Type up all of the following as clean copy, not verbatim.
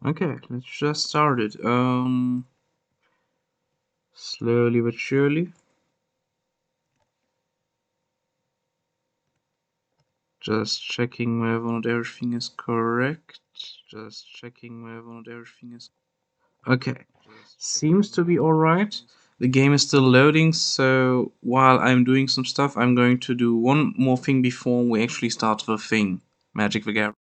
Okay, let's just start it. Slowly but surely. Just checking whether not everything is correct. Okay, seems to be alright. The game is still loading, so while I'm doing some stuff, I'm going to do one more thing before we actually start the thing. Magic the Gathering.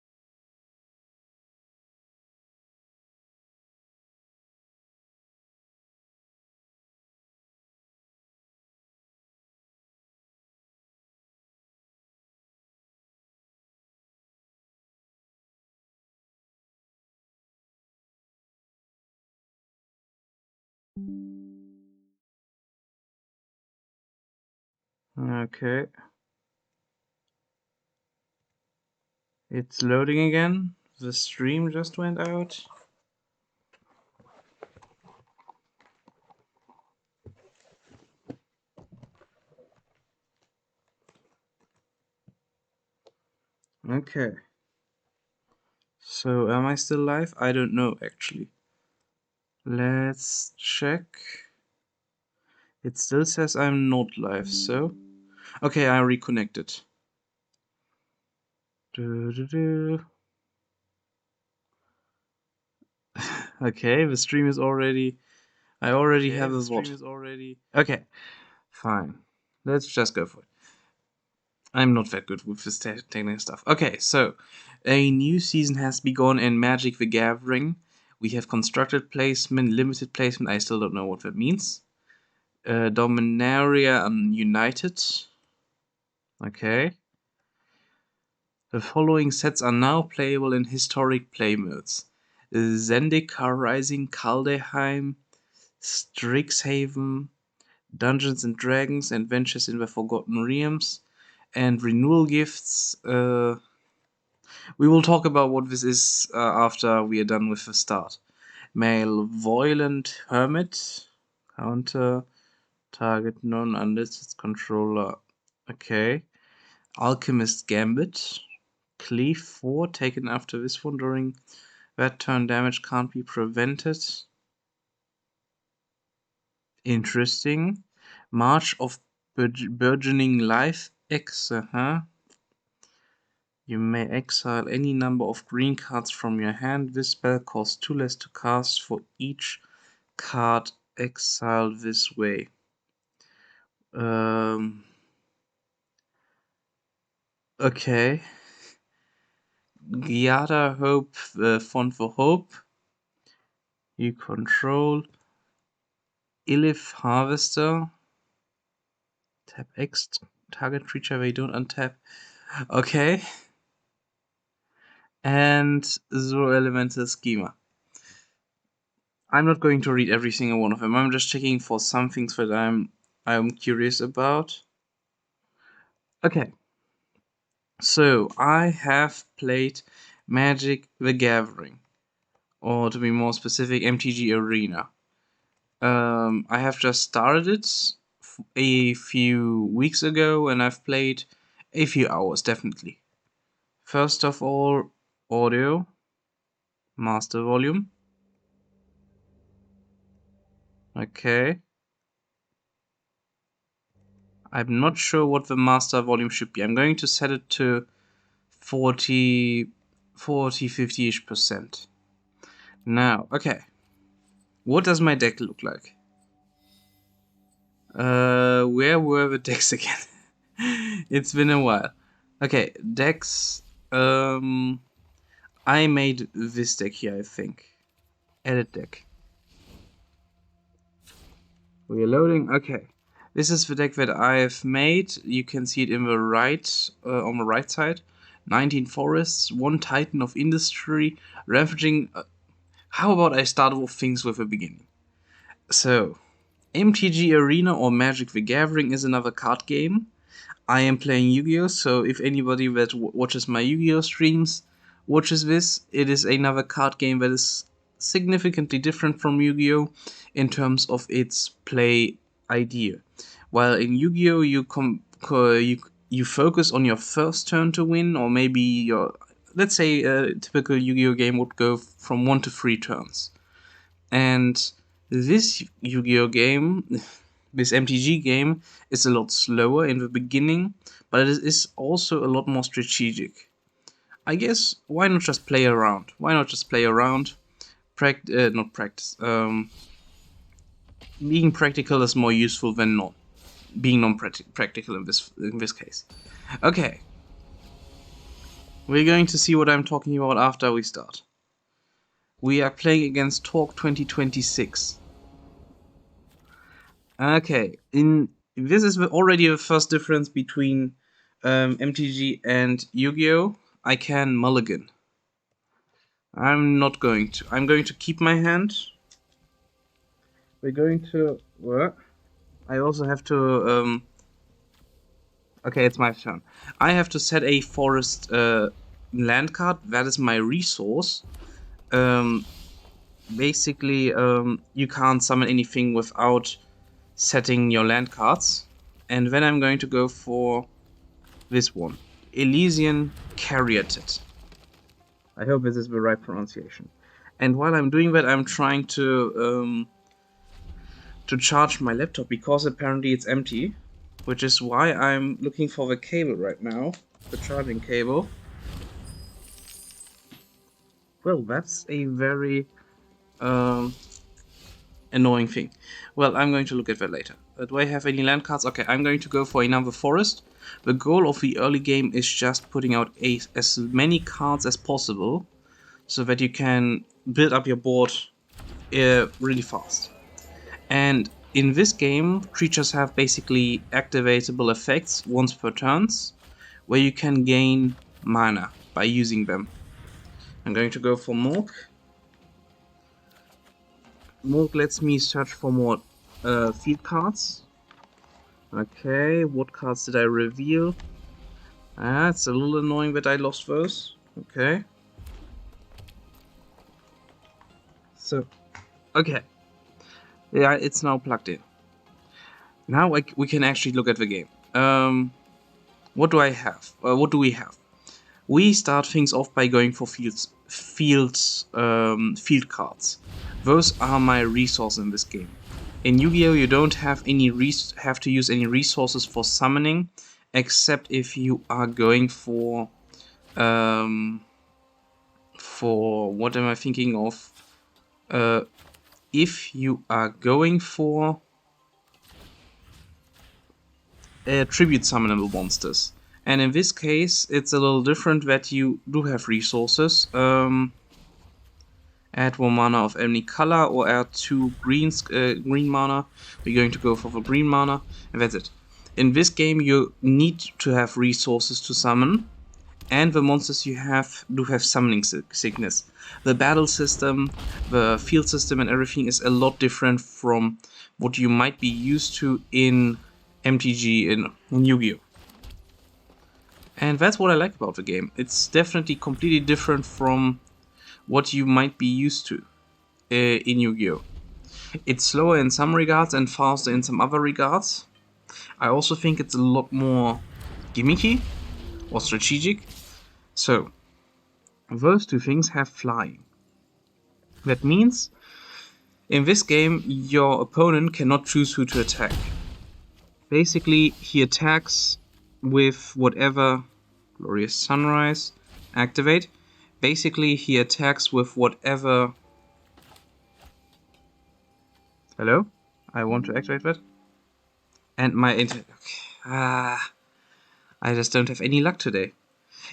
Okay. It's loading again. The stream just went out. Okay. So, am I still live? I don't know actually. Let's check. It still says I'm not live, so. Okay, I reconnected. Okay, the stream is already. I already have the VOD. Okay, fine. Let's just go for it. I'm not that good with this technical stuff. Okay, so a new season has begun in Magic the Gathering. We have constructed placement, limited placement. I still don't know what that means. Dominaria United. Okay. The following sets are now playable in historic play modes: Zendikar Rising, Kaldheim, Strixhaven, Dungeons and Dragons, Adventures in the Forgotten Realms, and Renewal Gifts. We will talk about what this is after we are done with the start. Malevolent Hermit, counter, target none unless its controller. Okay. Alchemist Gambit, Cleave 4, taken after this one during that turn damage can't be prevented. Interesting. March of Burgeoning Life X, You may exile any number of green cards from your hand. This spell costs 2 less to cast for each card exiled this way. Okay. Giada Hope, Font for Hope. You control Illith Harvester. Tap X, target creature they don't untap. Okay. And Zoro Elemental Schema. I'm not going to read every single one of them. I'm just checking for some things that I'm curious about. Okay. So I have played Magic the Gathering, or to be more specific, MTG Arena. I have just started it a few weeks ago, and I've played a few hours, definitely. First of all, audio, master volume. Okay. I'm not sure what the master volume should be. I'm going to set it to 40, 50-ish percent. Now, okay. What does my deck look like? Where were the decks again? It's been a while. Okay, decks. I made this deck here, I think. Edit deck. We're loading. Okay. This is the deck that I've made. You can see it in the right, on the right side. 19 forests, 1 titan of industry, ravaging. How about I start with things with the beginning? So, MTG Arena or Magic the Gathering is another card game. I am playing Yu-Gi-Oh! So if anybody that watches my Yu-Gi-Oh! Streams watches this, it is another card game that is significantly different from Yu-Gi-Oh! In terms of its play idea. While in Yu-Gi-Oh! You focus on your first turn to win, or maybe your let's say a typical Yu-Gi-Oh game would go from 1 to 3 turns. And this Yu-Gi-Oh game, this MTG game, is a lot slower in the beginning, but it is also a lot more strategic. I guess, why not just play around? Why not just play around? Not practice. Being practical is more useful than not being non-practical in this case. Okay. We're going to see what I'm talking about after we start. We are playing against Talk 2026. Okay, this is already the first difference between MTG and Yu-Gi-Oh! I can mulligan. I'm not going to. I'm going to keep my hand. We're going to... What? I also have to... Okay, it's my turn. I have to set a forest land card. That is my resource. Basically, you can't summon anything without setting your land cards. And then I'm going to go for this one. Elysian Caryatid. I hope this is the right pronunciation. And while I'm doing that, I'm trying to charge my laptop because apparently it's empty. Which is why I'm looking for the cable right now. The charging cable. Well, that's a very annoying thing. Well, I'm going to look at that later. Do I have any land cards? Okay, I'm going to go for another forest. The goal of the early game is just putting out as many cards as possible, so that you can build up your board really fast. And in this game, creatures have basically activatable effects once per turns, where you can gain mana by using them. I'm going to go for Morg. Morg lets me search for more field cards. Okay, what cards did I reveal? It's a little annoying that I lost those. Okay. So, okay. Yeah, it's now plugged in. Now we can actually look at the game. What do I have? What do we have? We start things off by going for field cards. Those are my resources in this game. In Yu-Gi-Oh, you don't have to use any resources for summoning, except if you are going for what am I thinking of? If you are going for tribute summonable monsters. And in this case, it's a little different that you do have resources. Add 1 mana of any color or add 2 green mana. We're going to go for the green mana, and that's it. In this game, you need to have resources to summon, and the monsters you have do have summoning sickness. The battle system, the field system, and everything is a lot different from what you might be used to in MTG in Yu-Gi-Oh! And that's what I like about the game. It's definitely completely different from what you might be used to in Yu-Gi-Oh! It's slower in some regards and faster in some other regards. I also think it's a lot more gimmicky or strategic. So, those two things have flying. That means, in this game, your opponent cannot choose who to attack. Basically, he attacks with whatever... Glorious Sunrise. Activate. Basically, he attacks with whatever... Hello? I want to activate that. And my internet... Okay. I just don't have any luck today.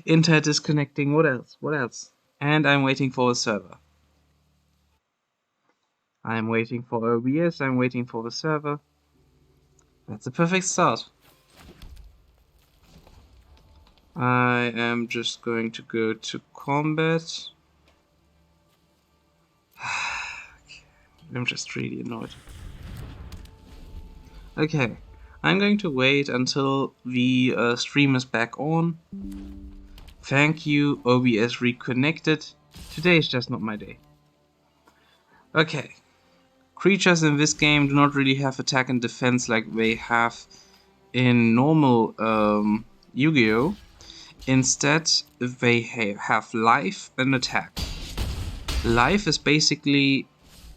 Internet disconnecting. What else? What else? And I'm waiting for a server. I'm waiting for OBS. I'm waiting for the server. That's a perfect start. I am just going to go to combat. I'm just really annoyed. Okay, I'm going to wait until the stream is back on. Thank you, OBS reconnected. Today is just not my day. Okay. Creatures in this game do not really have attack and defense like they have in normal Yu-Gi-Oh! Instead, they have life and attack. Life is basically,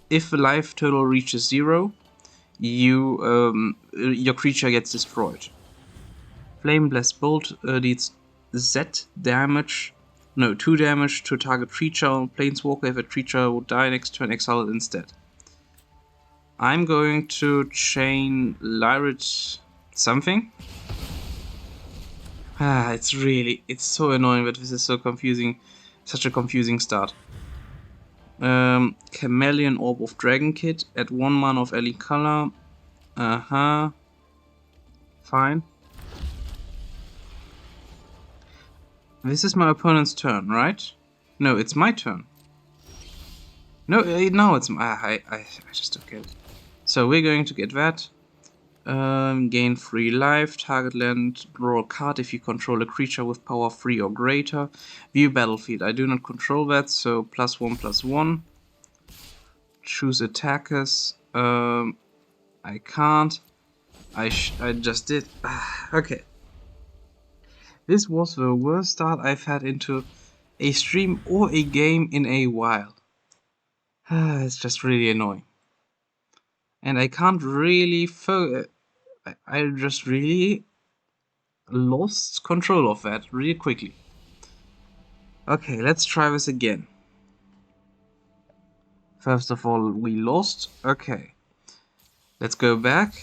if the life total reaches 0, your creature gets destroyed. Flame Blast Bolt deals 2 damage to target creature or planeswalker. If a creature would die next turn, exile it instead. I'm going to chain Lyrid something. It's so annoying that this is so confusing, such a confusing start. Chameleon Orb of Dragon Kit at 1 mana of any color. Fine. This is my opponent's turn, right? No, it's my turn. No, it's my. I just don't get it. So we're going to get that. Gain 3 life. Target land. Draw a card if you control a creature with power 3 or greater. View battlefield. I do not control that, so +1/+1. Choose attackers. I can't. I just did. Okay. This was the worst start I've had into a stream or a game in a while. It's just really annoying. And I can't really I just really lost control of that really quickly. Okay, let's try this again. First of all, we lost. Okay. Let's go back.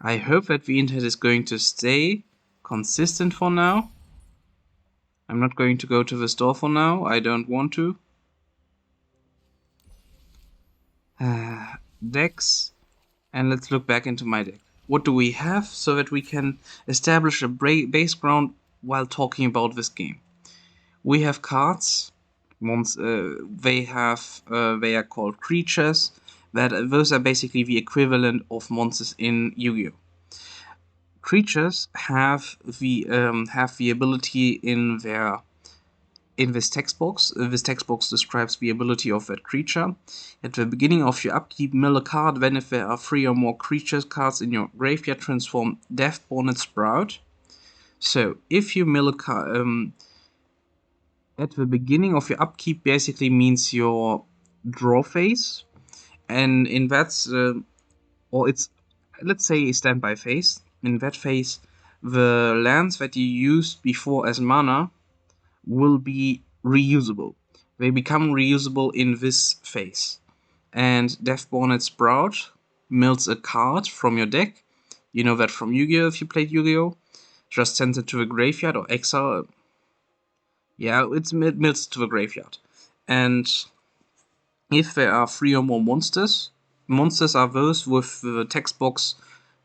I hope that the internet is going to stay consistent for now. I'm not going to go to the store for now. I don't want to. Decks. And let's look back into my deck. What do we have so that we can establish a base ground while talking about this game? We have cards. They are called creatures. Those are basically the equivalent of monsters in Yu-Gi-Oh! Creatures have the ability in this text box. This text box describes the ability of that creature. At the beginning of your upkeep, mill a card. Then, if there are 3 or more creatures cards in your graveyard, transform Deathborn Sprout. So, if you mill a card at the beginning of your upkeep, basically means your draw phase, and in that, let's say a standby phase. In that phase, the lands that you used before as mana will be reusable. They become reusable in this phase. And Deathborn Sprout mills a card from your deck. You know that from Yu-Gi-Oh! If you played Yu-Gi-Oh! Just sends it to the graveyard or exile. Yeah, it mills to the graveyard. And if there are 3 or more monsters are those with the text box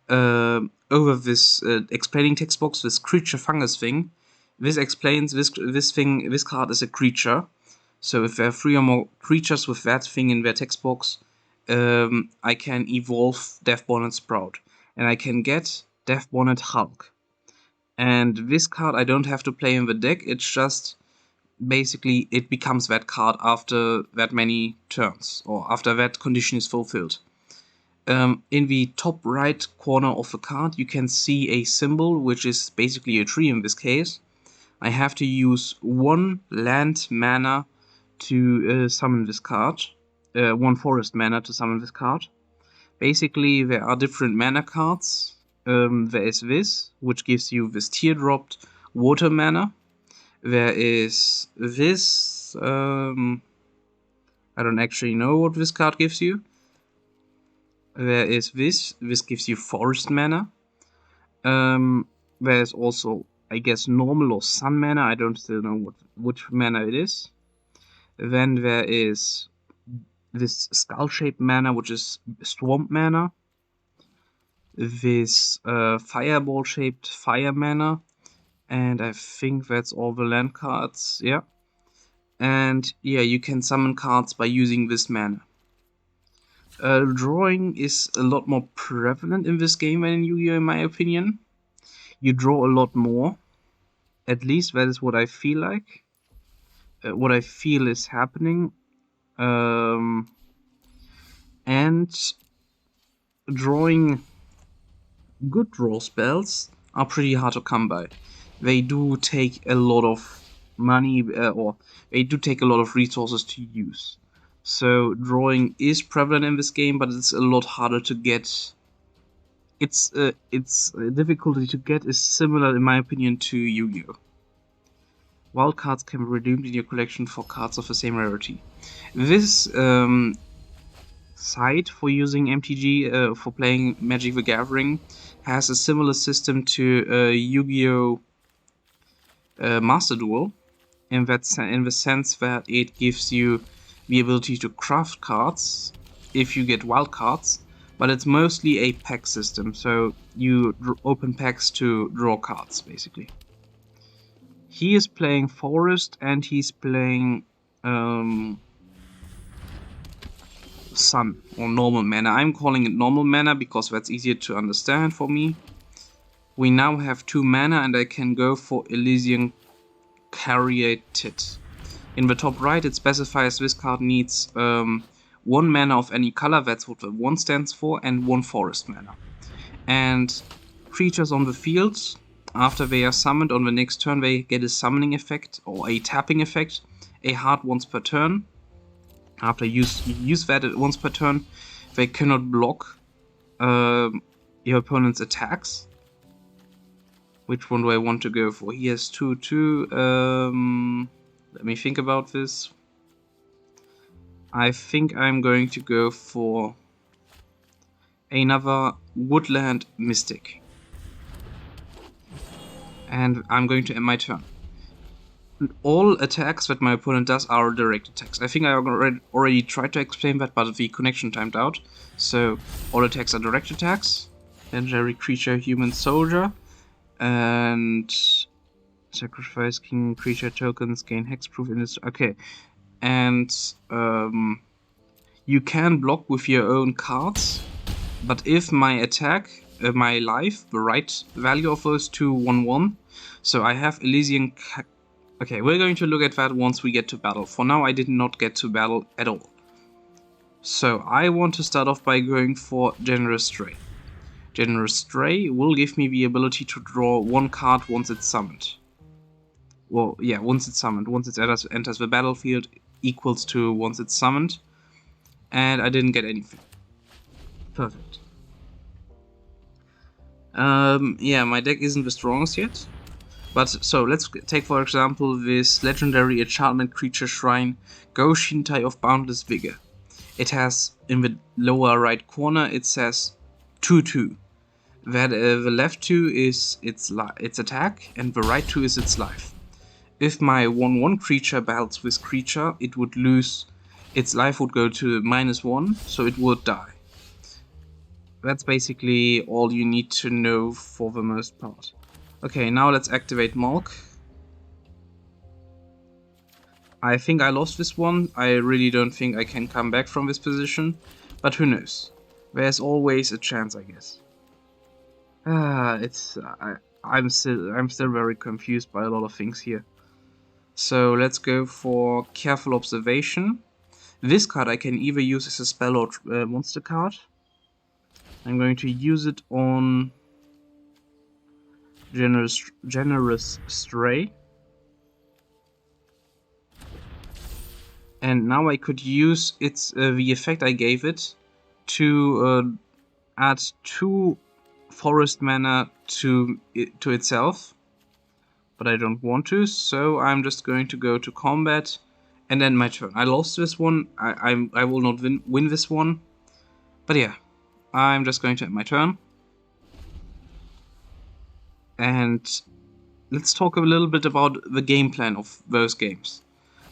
over this explaining text box, this creature fungus thing. This explains this card is a creature. So if there are 3 or more creatures with that thing in their text box, I can evolve Deathborn Sprout. And I can get Deathborn Hulk. And this card I don't have to play in the deck, it's just basically it becomes that card after that many turns, or after that condition is fulfilled. In the top right corner of the card, you can see a symbol, which is basically a tree in this case. I have to use 1 land mana to summon this card, 1 forest mana to summon this card. Basically, there are different mana cards. There is this, which gives you this teardropped water mana. There is this, I don't actually know what this card gives you. There is this gives you forest mana. There is also, I guess, normal or sun mana. I don't still know which mana it is. Then there is this skull-shaped mana, which is swamp mana. This fireball-shaped fire mana. And I think that's all the land cards, yeah. And yeah, you can summon cards by using this mana. Drawing is a lot more prevalent in this game than in Yu-Gi-Oh! In my opinion. You draw a lot more. At least that is what I feel like. What I feel is happening. And drawing good draw spells are pretty hard to come by. They do take a lot of money, or they do take a lot of resources to use. So drawing is prevalent in this game, but it's a lot harder to get. Its difficulty to get is similar, in my opinion, to Yu-Gi-Oh! Wild cards can be redeemed in your collection for cards of the same rarity. This site for using MTG for playing Magic the Gathering has a similar system to Yu-Gi-Oh! Master Duel, in the sense that it gives you the ability to craft cards if you get wild cards, but it's mostly a pack system, so you open packs to draw cards, basically. He is playing Forest, and he's playing Sun, or normal mana. I'm calling it normal mana because that's easier to understand for me. We now have 2 mana, and I can go for Elysian Caryatid. In the top right, it specifies this card needs 1 mana of any color, that's what the 1 stands for, and 1 forest mana. And creatures on the field, after they are summoned on the next turn, they get a summoning effect or a tapping effect, a heart once per turn. After you use that once per turn, they cannot block your opponent's attacks. Which one do I want to go for? He has 2/2. Let me think about this. I think I'm going to go for another Woodland Mystic. And I'm going to end my turn. All attacks that my opponent does are direct attacks. I think I already tried to explain that, but the connection timed out. So all attacks are direct attacks. Legendary creature, human soldier. And sacrifice king creature tokens, gain hexproof in this. Okay. And you can block with your own cards. But if my attack, my life, the right value of those two 1/1. So I have Elysian. Okay, we're going to look at that once we get to battle. For now, I did not get to battle at all. So I want to start off by going for Generous Stray. Generous Stray will give me the ability to draw 1 card once it's summoned. Well, yeah, once it's summoned. Once it enters the battlefield, equals to once it's summoned. And I didn't get anything. Perfect. Yeah, my deck isn't the strongest yet. But, so, let's take for example this legendary enchantment creature shrine, Go Shintai of Boundless Vigor. It has, in the lower right corner, it says 2/2. That the left 2 is its attack, and the right 2 is its life. If my 1/1 creature battles this creature, it would lose, its life would go to -1, so it would die. That's basically all you need to know for the most part. Okay, now let's activate Malk. I think I lost this one. I really don't think I can come back from this position, but who knows? There's always a chance, I guess. I'm still very confused by a lot of things here. So let's go for Careful Observation. This card I can either use as a spell or monster card. I'm going to use it on Generous Stray. And now I could use its the effect I gave it to add 2 forest mana to itself. But I don't want to, so I'm just going to go to combat and end my turn. I lost this one. I will not win this one. But yeah, I'm just going to end my turn. And let's talk a little bit about the game plan of those games.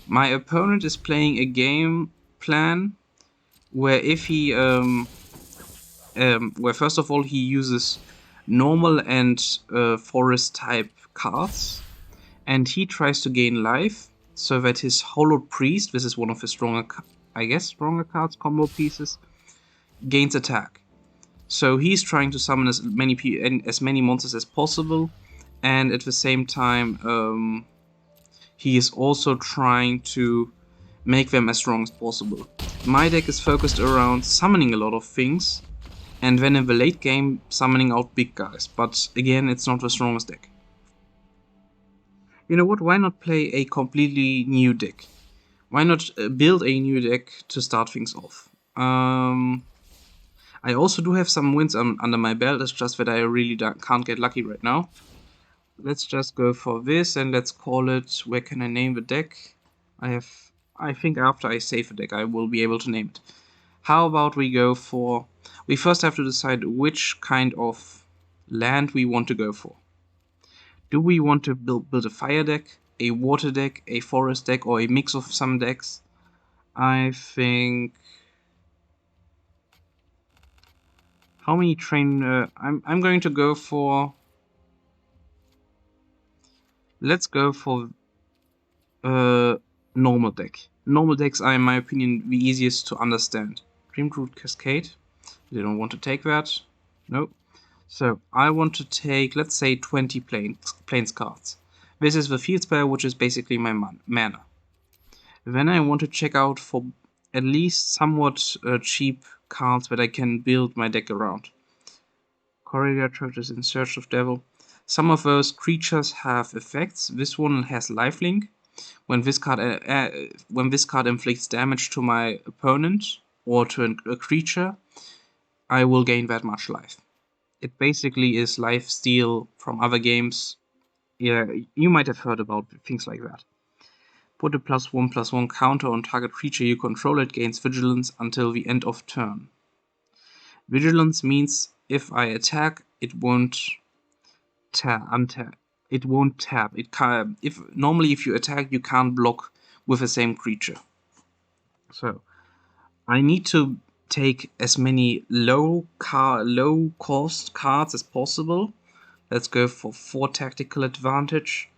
My opponent is playing a game plan where if he, where first of all he uses normal and forest type cards, and he tries to gain life so that his Hollowed Priest, this is one of his stronger cards, combo pieces, gains attack. So he's trying to summon as many monsters as possible, and at the same time he is also trying to make them as strong as possible. My deck is focused around summoning a lot of things and then in the late game summoning out big guys, but again it's not the strongest deck. You know what, why not play a completely new deck? Why not build a new deck to start things off? I also do have some wins under my belt, it's just that I really can't get lucky right now. Let's just go for this and let's call it, where can I name the deck? I think after I save the deck I will be able to name it. How about we go for, we first have to decide which kind of land we want to go for. Do we want to build a fire deck, a water deck, a forest deck, or a mix of some decks? I think... How many train... I'm going to go for... Let's go for normal deck. Normal decks are, in my opinion, the easiest to understand. Dreamroot Cascade. You don't want to take that. Nope. So I want to take, let's say, 20 planes cards. This is the field spell, which is basically my mana. Then I want to check out for at least somewhat cheap cards that I can build my deck around. Corridor Churches in Search of Devil. Some of those creatures have effects. This one has lifelink. When this card inflicts damage to my opponent or to a creature, I will gain that much life. It basically is life steal from other games. Yeah, you might have heard about things like that. Put a +1/+1 counter on target creature you control. It gains vigilance until the end of turn. Vigilance means if I attack, it won't tap. It won't tap. It can. Normally if you attack, you can't block with the same creature. So I need to take as many low cost cards as possible. Let's go for 4 tactical advantage.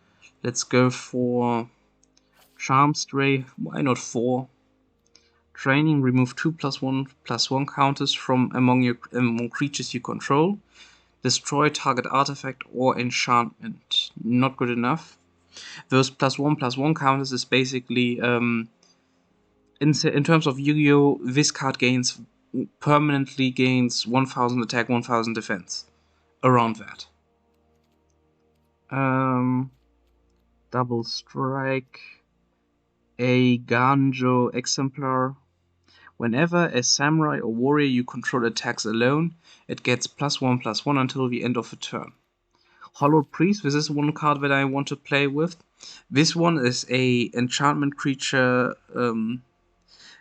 Let's go for Charm Stray. Why not 4? Training, remove 2 +1/+1 counters from among creatures you control. Destroy target artifact or enchantment. Not good enough. Those +1/+1 counters is basically in terms of Yu-Gi-Oh! This card permanently gains 1000 attack, 1000 defense. Around that. Double strike. A Ganjo exemplar. Whenever a samurai or warrior you control attacks alone, it gets +1/+1 until the end of the turn. Hollowed Priest, this is one card that I want to play with. This one is a enchantment creature.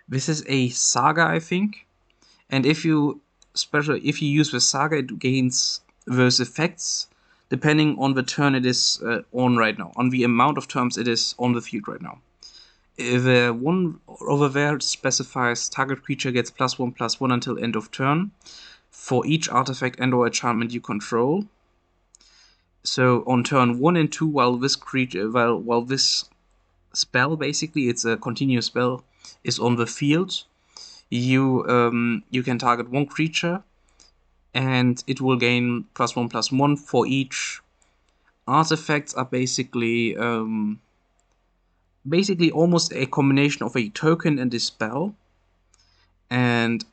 This is a saga, I think. And if you use the saga, it gains those effects depending on the turn it is on right now, on the amount of turns it is on the field right now. The one over there specifies target creature gets +1/+1 until end of turn for each artifact and or enchantment you control. So on turn 1 and 2, while this spell, basically it's a continuous spell, is on the field, you can target one creature and it will gain +1/+1 for each. Artifacts are basically almost a combination of a token and a spell, and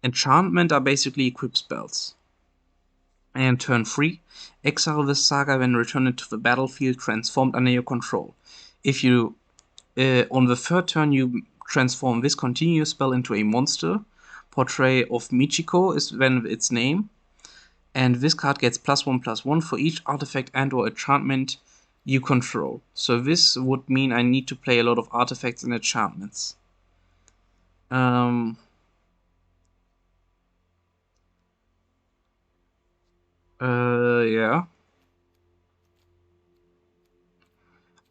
enchantment are basically equipped spells. And turn 3, exile this saga, then return it to the battlefield transformed under your control. If you on the third turn you transform this continuous spell into a monster, Portrait of Michiko is then its name, and this card gets +1/+1 for each artifact and or enchantment you control. So this would mean I need to play a lot of artifacts and enchantments. Yeah.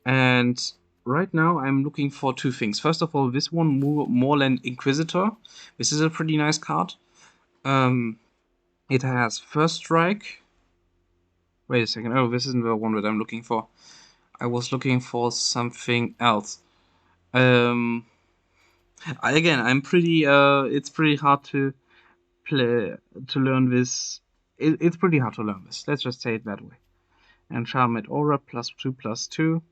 And right now I'm looking for 2 things. First of all, this one, Moorland Inquisitor. This is a pretty nice card. It has first strike. Wait a second. Oh, this isn't the one that I'm looking for. I was looking for something else. I'm pretty. It's pretty hard to learn this. It's pretty hard to learn this. Let's just say it that way. Enchantment Aura +2/+2.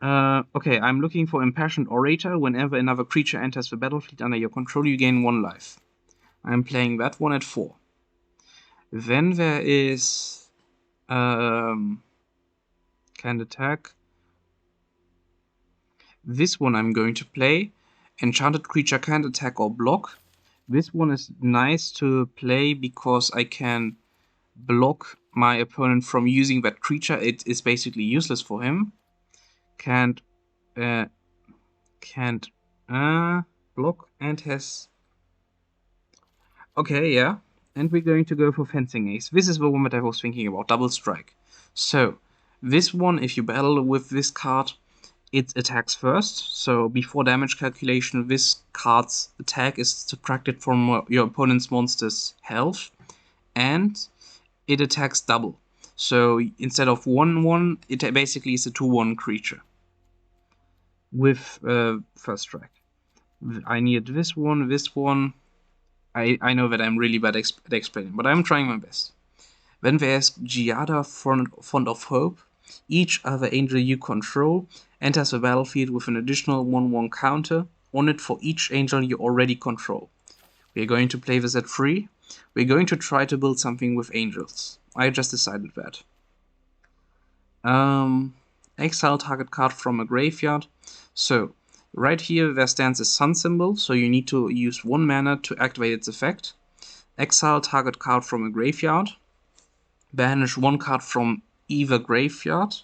Okay, I'm looking for Impassioned Orator. Whenever another creature enters the battlefield under your control, you gain 1 life. I'm playing that one at 4. Then there is can't attack. This one I'm going to play. Enchanted creature can't attack or block. This one is nice to play because I can block my opponent from using that creature. It is basically useless for him. Can't block and has... Okay, yeah. And we're going to go for Fencing Ace. This is the one that I was thinking about, Double Strike. So, this one, if you battle with this card, it attacks first. So, before damage calculation, this card's attack is subtracted from your opponent's monster's health. And it attacks double. So, instead of 1/1, it basically is a 2/1 creature. With first strike. I need this one. I know that I'm really bad at explaining, but I'm trying my best. Then there's Giada, Font of Hope. Each other angel you control enters the battlefield with an additional 1/1 counter on it for each angel you already control. We're going to play this at 3. We're going to try to build something with angels. I just decided that. Exile target card from a graveyard. So, right here there stands a sun symbol, so you need to use 1 mana to activate its effect. Exile target card from a graveyard. Banish 1 card from either graveyard.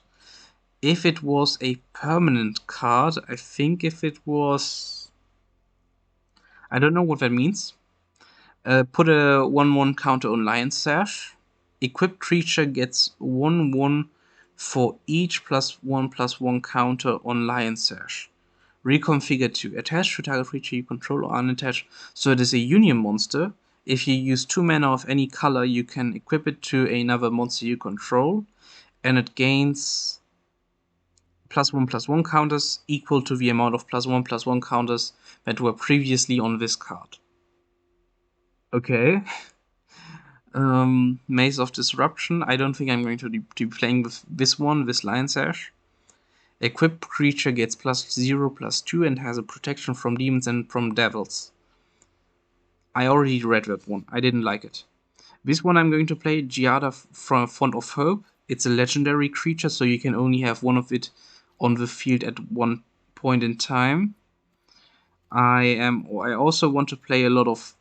If it was a permanent card, I think if it was... I don't know what that means. Put a 1/1 counter on Lion's Sash. Equipped creature gets 1/1 for each +1/+1 counter on Lion's Sash. Reconfigure to attach to target creature you control or unattached. So it is a union monster. If you use 2 mana of any color, you can equip it to another monster you control, and it gains +1/+1 counters equal to the amount of +1/+1 counters that were previously on this card. Okay. Maze of Disruption. I don't think I'm going to be playing with this one, this Lion's Sash. Equipped creature gets +0/+2 and has a protection from demons and from devils. I already read that one. I didn't like it. This one I'm going to play, Giada from Font of Hope. It's a legendary creature, so you can only have one of it on the field at one point in time. I also want to play a lot of...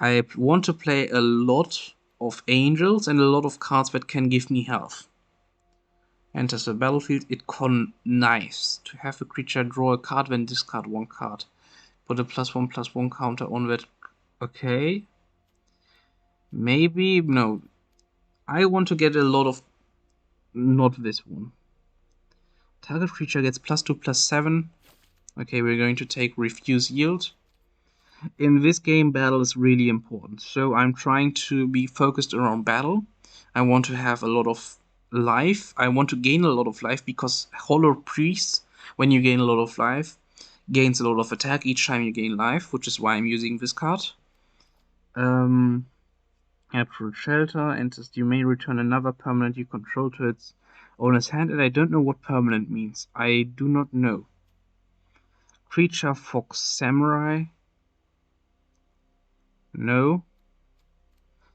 I want to play a lot of angels and a lot of cards that can give me health. Enters the battlefield, it connives. To have a creature draw a card, then discard 1 card. Put a +1/+1 counter on that. Okay. Maybe, no. I want to get a lot of... Not this one. Target creature gets +2/+7. Okay, we're going to take Refuse Yield. In this game, battle is really important. So I'm trying to be focused around battle. I want to have a lot of life. I want to gain a lot of life because Hollow Priest, when you gain a lot of life, gains a lot of attack each time you gain life, which is why I'm using this card. Absolute Shelter enters. You may return another permanent you control to its owner's hand, and I don't know what permanent means. I do not know. Creature Fox Samurai. No.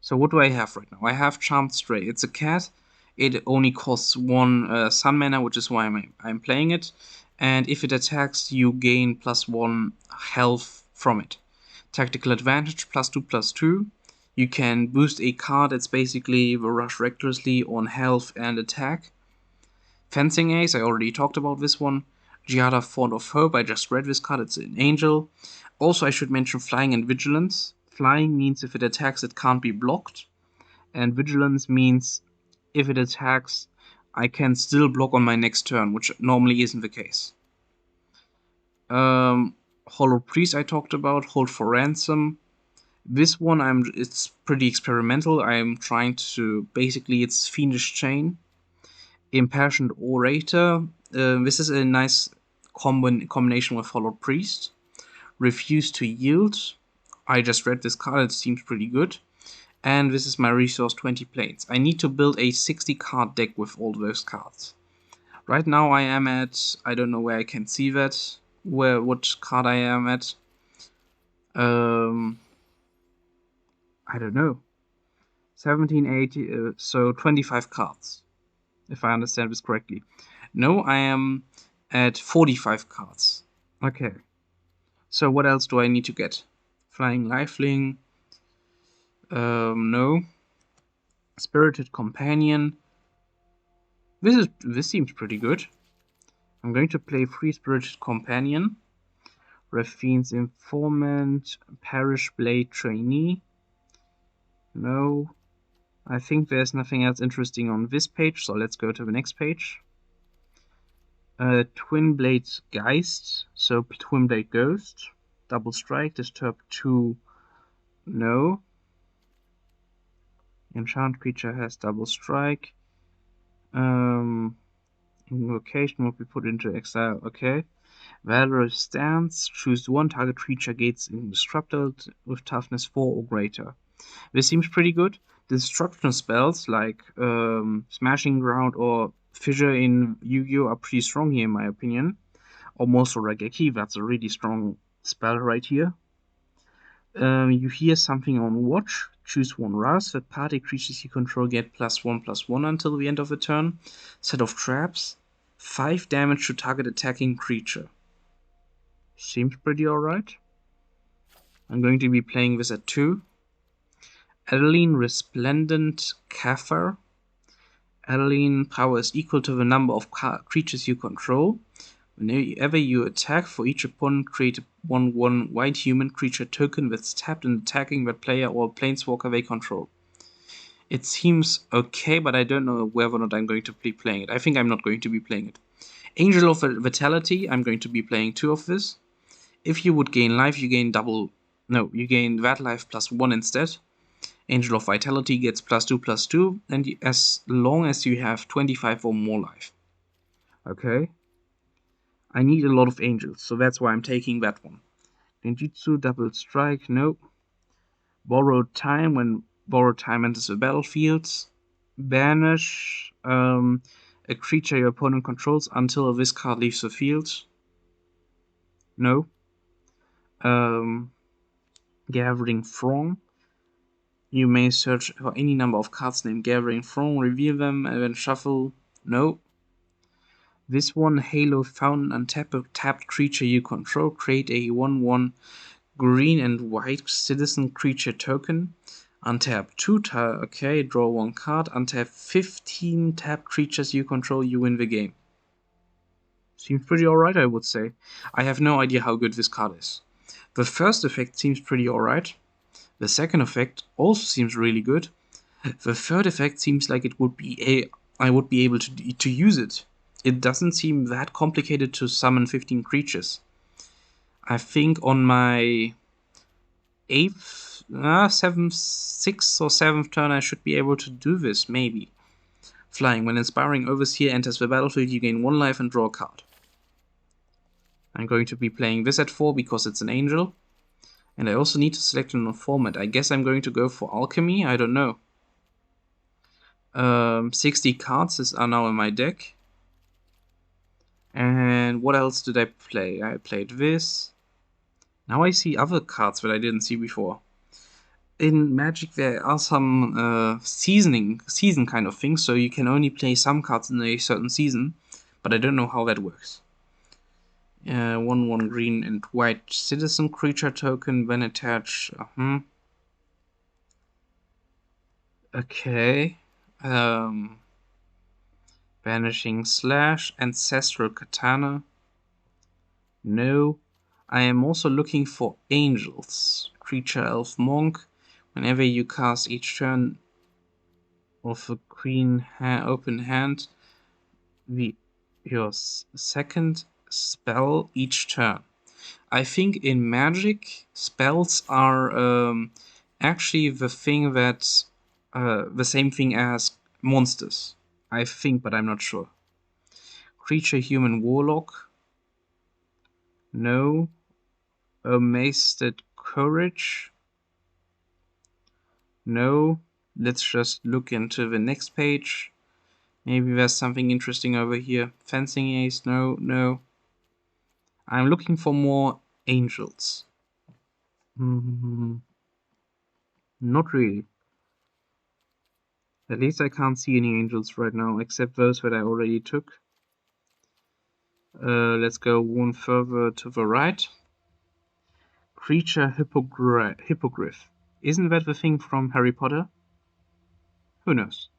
So what do I have right now? I have Charmed Stray. It's a cat. It only costs 1 sun mana, which is why I'm playing it. And if it attacks, you gain +1 health from it. Tactical Advantage, +2/+2. You can boost a card that's basically the Rush Recklessly on health and attack. Fencing Ace, I already talked about this one. Giada, Font of Hope, I just read this card, it's an angel. Also, I should mention Flying and Vigilance. Flying means if it attacks, it can't be blocked. And Vigilance means if it attacks, I can still block on my next turn, which normally isn't the case. Hollow Priest I talked about, Hold for Ransom. This one, it's pretty experimental. I'm trying to, basically it's Fiendish Chain. Impassioned Orator. This is a nice combination with Hollow Priest. Refuse to Yield. I just read this card, it seems pretty good. And this is my resource 20 planes. I need to build a 60 card deck with all those cards. Right now I am at, I don't know where I can see that, what card I am at. I don't know. 17, 80, so 25 cards, if I understand this correctly. No, I am at 45 cards. Okay. So what else do I need to get? Flying Lifelink. No. Spirited Companion. This seems pretty good. I'm going to play Free Spirited Companion. Raffine's Informant. Parish Blade Trainee. No. I think there's nothing else interesting on this page, so let's go to the next page. Twin Blade Geist, so Twin Blade Ghost. Double Strike, Disturb 2, no. Enchant creature has Double Strike. Invocation will be put into exile, okay. Valorous Stance, choose one target creature gates indestructible with toughness 4 or greater. This seems pretty good. Destruction spells like Smashing Ground or Fissure in Yu-Gi-Oh! Are pretty strong here in my opinion. Or Monster Regeki, that's a really strong spell right here. You hear something on Watch, choose one Wrath, that party creatures you control get +1/+1 until the end of the turn. Set of traps, 5 damage to target attacking creature. Seems pretty alright. I'm going to be playing this at 2. Adeline Resplendent Cathar. Adeline power is equal to the number of creatures you control. Whenever you attack, for each opponent, create a 1/1 white human creature token that's tapped and attacking that player or planeswalker they control. It seems okay, but I don't know whether or not I'm going to be playing it. I think I'm not going to be playing it. Angel of Vitality, I'm going to be playing 2 of this. If you would gain life, you gain you gain that life +1 instead. Angel of Vitality gets +2/+2, and as long as you have 25 or more life. Okay. I need a lot of angels, so that's why I'm taking that one. Genjutsu, Double Strike, no. Borrowed Time, when Borrowed Time enters the battlefield. Banish a creature your opponent controls until this card leaves the field. No. Gathering Throng. You may search for any number of cards named Gathering Throng, reveal them, and then shuffle. No. This one, Halo, found an tapped creature you control. Create a 1/1 green and white citizen creature token. Untap 2 okay, draw 1 card. Untap 15 tapped creatures you control, you win the game. Seems pretty alright, I would say. I have no idea how good this card is. The first effect seems pretty alright. The second effect also seems really good. The third effect seems like it would be I would be able to use it. It doesn't seem that complicated to summon 15 creatures. I think on my 6th or 7th turn I should be able to do this, maybe. Flying. When Inspiring Overseer enters the battlefield, you gain 1 life and draw a card. I'm going to be playing this at 4 because it's an angel. And I also need to select a format. I guess I'm going to go for Alchemy, I don't know. 60 cards are now in my deck. And what else did I play? I played this. Now I see other cards that I didn't see before. In Magic there are some season kind of things, so you can only play some cards in a certain season, but I don't know how that works. 1/1 green and white citizen creature token, when attached. Okay. Vanishing Slash, Ancestral Katana. No. I am also looking for angels. Creature Elf Monk. Whenever you cast each turn of a green open hand, your second spell each turn. I think in Magic, spells are actually the thing that the same thing as monsters. I think, but I'm not sure. Creature Human Warlock. No. Amazed Courage. No. Let's just look into the next page. Maybe there's something interesting over here. Fencing Ace. No. I'm looking for more angels. Not really. At least I can't see any angels right now, except those that I already took. Let's go one further to the right. Creature Hippogriff. Isn't that the thing from Harry Potter? Who knows?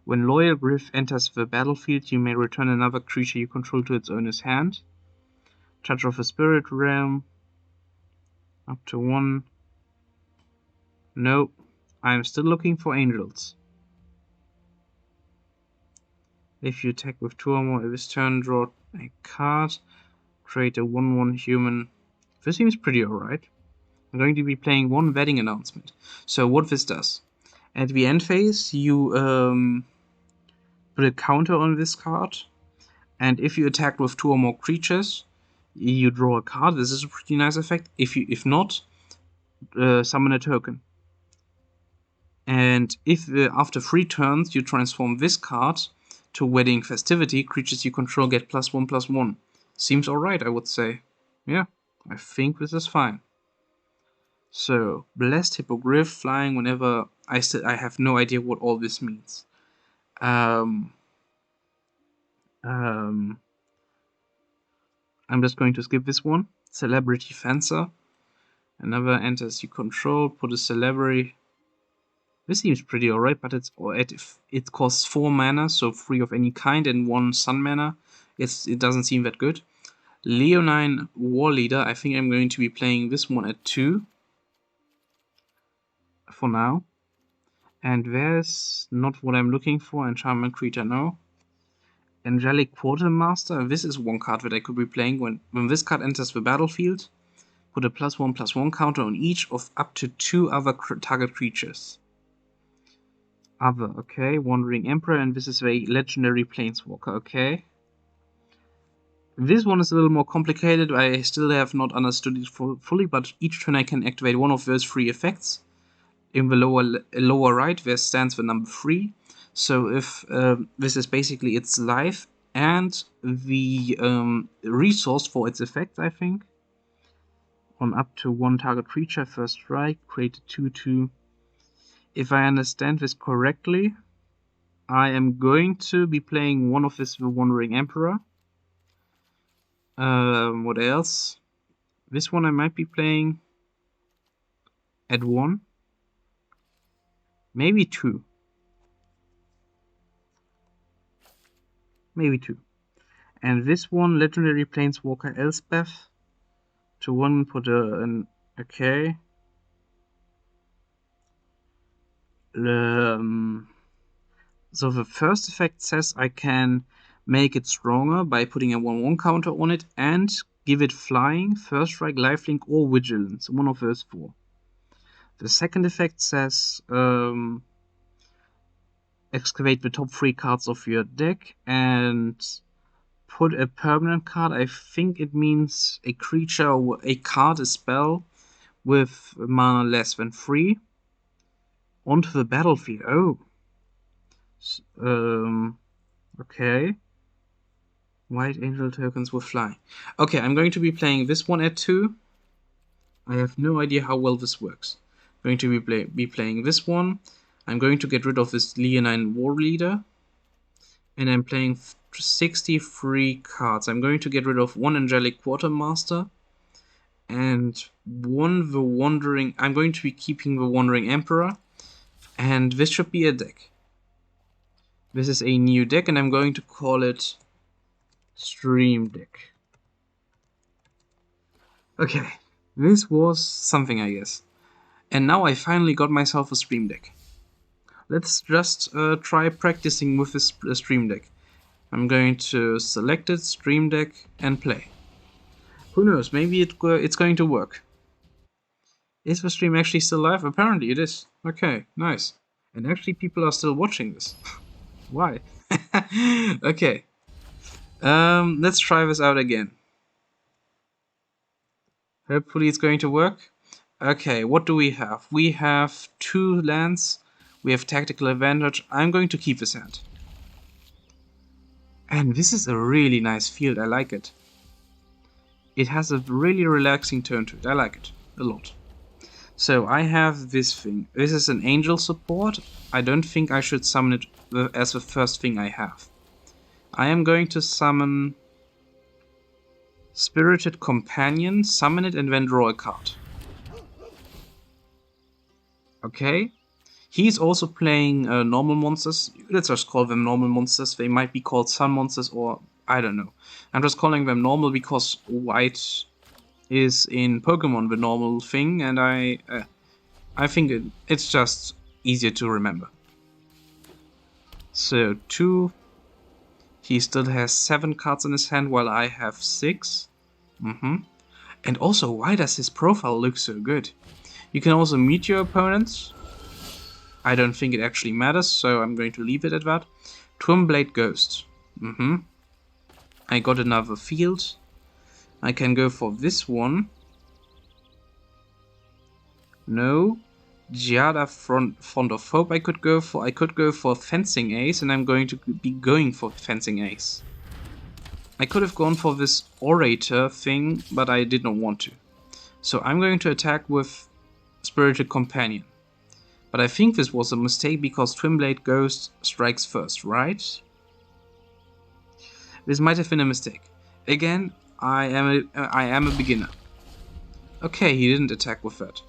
When Loyal Griff enters the battlefield, you may return another creature you control to its owner's hand. Touch of the Spirit Realm. Up to 1. No, I'm still looking for angels. If you attack with 2 or more this turn, draw a card. Create a 1/1 human. This seems pretty alright. I'm going to be playing one wedding announcement. So what this does. At the end phase, you put a counter on this card. And if you attack with 2 or more creatures, you draw a card. This is a pretty nice effect. If not, summon a token. And if after 3 turns you transform this card to Wedding Festivity, creatures you control get +1/+1. Seems alright, I would say. Yeah, I think this is fine. So, Blessed Hippogriff, flying whenever I have no idea what all this means. I'm just going to skip this one. Celebrity Fencer. Another enters you control, put a celebrity. This seems pretty alright, but it costs 4 mana, so 3 of any kind, and 1 sun mana. It doesn't seem that good. Leonine War Leader, I think I'm going to be playing this one at 2. For now. And there's not what I'm looking for. Enchantment Creature, no. Angelic Quartermaster, this is one card that I could be playing. When this card enters the battlefield, put a +1/+1 counter on each of up to 2 other target creatures. Other, okay. Wandering Emperor, and this is a legendary Planeswalker, okay. This one is a little more complicated. I still have not understood it fully, but each turn I can activate one of those 3 effects. In the lower right, there stands the number 3. So if this is basically its life and the resource for its effects, I think. On up to 1 target creature, first strike, create a 2/2. If I understand this correctly, I am going to be playing one of this, the Wandering Emperor. What else? This one I might be playing at 1. Maybe 2. Maybe 2. And this one, Legendary Planeswalker Elspeth. To 1, put an okay. So the first effect says I can make it stronger by putting a 1/1 counter on it and give it flying, first strike, lifelink, or vigilance, one of those 4. The second effect says excavate the top 3 cards of your deck and put a permanent card. I think it means a creature or a card, a spell, with mana less than 3 onto the battlefield. Oh. Okay. White Angel tokens with flying. Okay, I'm going to be playing this one at 2. I have no idea how well this works. I'm going to be playing this one. I'm going to get rid of this Leonine War Leader. And I'm playing 63 cards. I'm going to get rid of 1 Angelic Quartermaster. And 1 the Wandering... I'm going to be keeping the Wandering Emperor. And this should be a deck. This is a new deck, and I'm going to call it Stream Deck. Okay, this was something, I guess. And now I finally got myself a Stream Deck. Let's just try practicing with this Stream Deck. I'm going to select it, Stream Deck, and play. Who knows, maybe it's going to work. Is the stream actually still live? Apparently it is. Okay, nice. And actually people are still watching this. Why? Okay. Let's try this out again. Hopefully it's going to work. Okay, what do we have? We have 2 lands. We have Tactical Advantage. I'm going to keep this hand. And this is a really nice field. I like it. It has a really relaxing turn to it. I like it a lot. So I have this thing. This is an angel support. I don't think I should summon it as the first thing I have. I am going to summon Spirited Companion, summon it, and then draw a card. Okay. He's also playing normal monsters. Let's just call them normal monsters. They might be called sun monsters, or I don't know. I'm just calling them normal because white is in Pokemon the normal thing, and I think it's just easier to remember. So 2. He still has 7 cards in his hand while I have 6. And also, why does his profile look so good? You can also meet your opponents. I don't think it actually matters, so I'm going to leave it at that. Twinblade Ghost. I got another field. I can go for this one. No. Giada Font of Hope I could go for. I could go for Fencing Ace, and I'm going to be going for Fencing Ace. I could have gone for this Orator thing, but I did not want to. So I'm going to attack with Spirited Companion. But I think this was a mistake because Twinblade Ghost strikes first, right? This might have been a mistake. Again, I am a beginner. Okay, he didn't attack with that.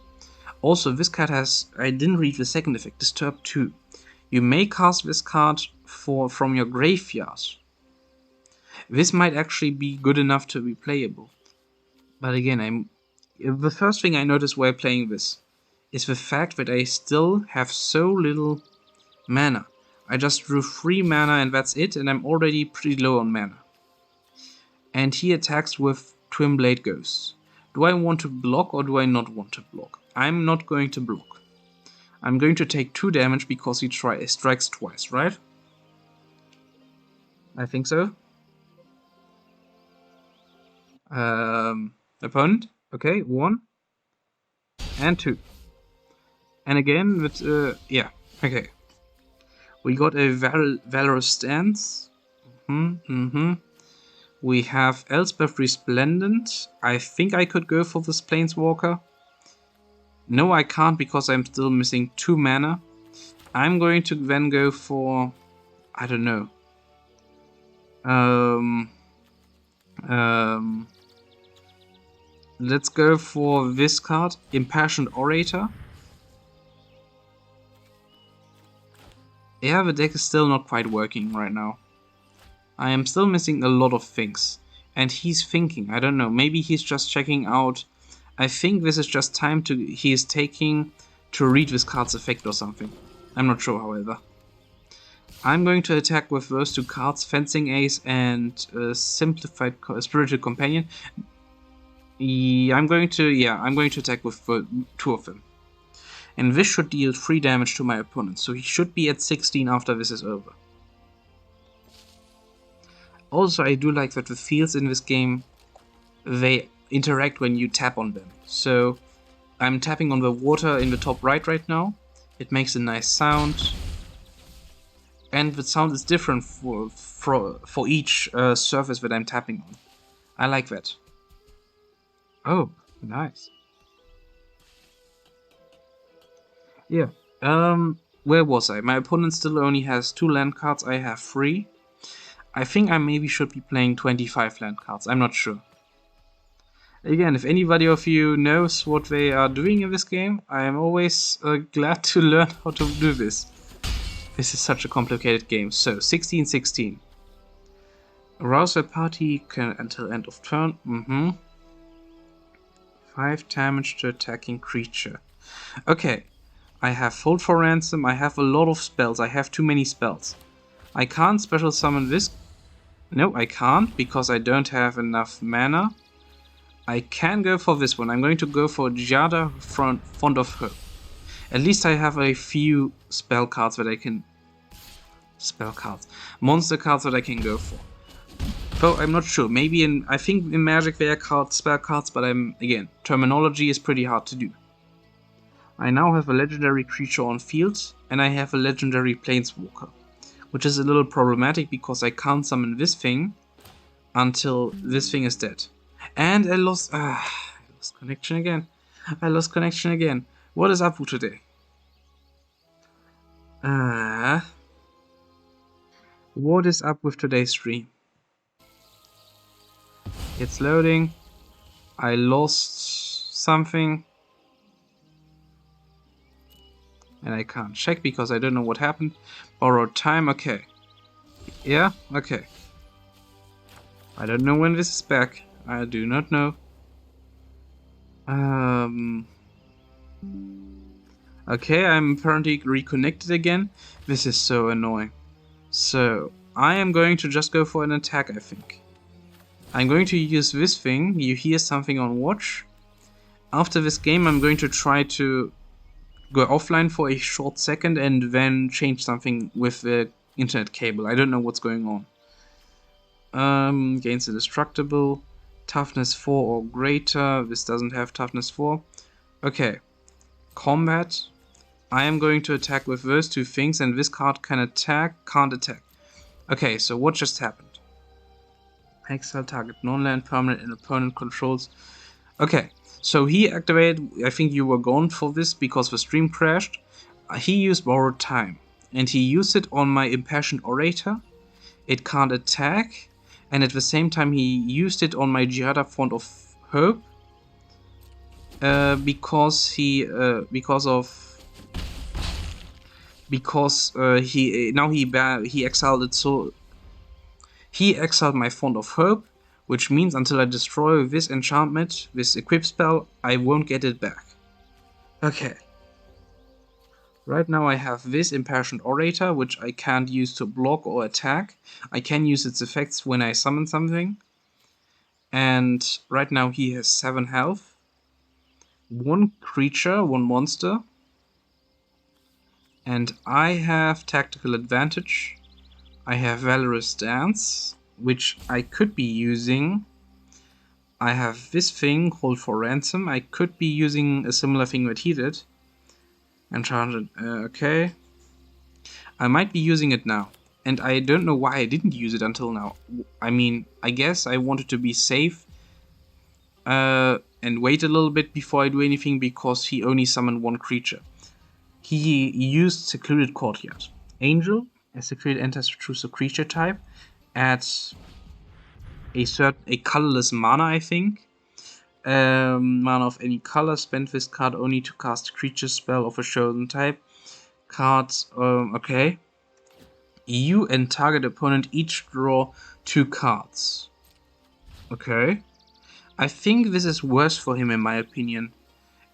Also, this card has... I didn't read the second effect, Disturb 2. You may cast this card from your graveyard. This might actually be good enough to be playable. But again, the first thing I noticed while playing this is the fact that I still have so little mana. I just drew 3 mana and that's it, and I'm already pretty low on mana. And he attacks with Twinblade Ghosts. Do I want to block or do I not want to block? I'm not going to block. I'm going to take 2 damage because he strikes twice, right? I think so. Opponent. Okay, 1 and 2. And again with yeah, okay. We got a Valorous Stance. We have Elspeth Resplendent. I think I could go for this Planeswalker. No, I can't because I'm still missing 2 mana. I'm going to then go for... I don't know. Let's go for this card, Impassioned Orator. Yeah, the deck is still not quite working right now. I am still missing a lot of things. And he's thinking, I don't know, maybe he's just checking out. I think this is just time he is taking to read this card's effect or something. I'm not sure, however. I'm going to attack with those 2 cards, Fencing Ace and Simplified Spirited Companion. I'm going to attack with 2 of them. And this should deal 3 damage to my opponent, so he should be at 16 after this is over. Also, I do like that the fields in this game, they interact when you tap on them. So, I'm tapping on the water in the top right now. It makes a nice sound. And the sound is different for each surface that I'm tapping on. I like that. Oh, nice. Yeah, where was I? My opponent still only has 2 land cards, I have 3. I think I maybe should be playing 25 land cards, I'm not sure. Again, if anybody of you knows what they are doing in this game, I am always glad to learn how to do this. This is such a complicated game. So, 16-16. Arouse a party until end of turn. 5 damage to attacking creature. Okay. I have Hold for Ransom, I have a lot of spells, I have too many spells. I can't special summon this. No, I can't, because I don't have enough mana. I can go for this one, I'm going to go for Giada Font of Hope. At least I have a few spell cards that I can... Monster cards that I can go for. Though I'm not sure, maybe I think in Magic there are spell cards, but again, terminology is pretty hard to do. I now have a legendary creature on field, and I have a legendary planeswalker, which is a little problematic because I can't summon this thing until this thing is dead. And I lost connection again. What is up with today? What is up with today's stream? It's loading. I lost something. And I can't check because I don't know what happened. Borrowed time, okay. Yeah, okay. I don't know when this is back. I do not know. Okay, I'm apparently reconnected again. This is so annoying. So, I am going to just go for an attack, I think. I'm going to use this thing. You hear something on watch. After this game, I'm going to try to go offline for a short second and then change something with the internet cable. I don't know what's going on. Gains indestructible. Toughness 4 or greater. This doesn't have toughness 4. Okay. Combat. I am going to attack with those two things, and this card can attack, can't attack. Okay, so what just happened? Exile target non-land permanent and opponent controls. Okay, so he activated, I think you were gone for this because the stream crashed. He used borrowed time, and he used it on my impassioned orator. It can't attack, and at the same time he used it on my Jihada Font of Hope. Because he exiled it, so he exiled my Font of Hope, which means until I destroy this enchantment, this equip spell, I won't get it back. Okay. Right now I have this Impassioned Orator, which I can't use to block or attack. I can use its effects when I summon something. And right now he has 7 health. 1 creature, 1 monster. And I have Tactical Advantage. I have Valorous Dance, which I could be using. I have this thing, Hold for Ransom. I could be using a similar thing that he did. Enchanted, okay. I might be using it now. And I don't know why I didn't use it until now. I mean, I guess I wanted to be safe. And wait a little bit before I do anything because he only summoned 1 creature. He used Secluded Courtyard. Angel, as Secluded enters choose a creature type, adds a colorless mana, I think. Mana of any color, spend this card only to cast a creature spell of a chosen type. Cards, okay. You and target opponent each draw 2 cards. Okay. I think this is worse for him in my opinion.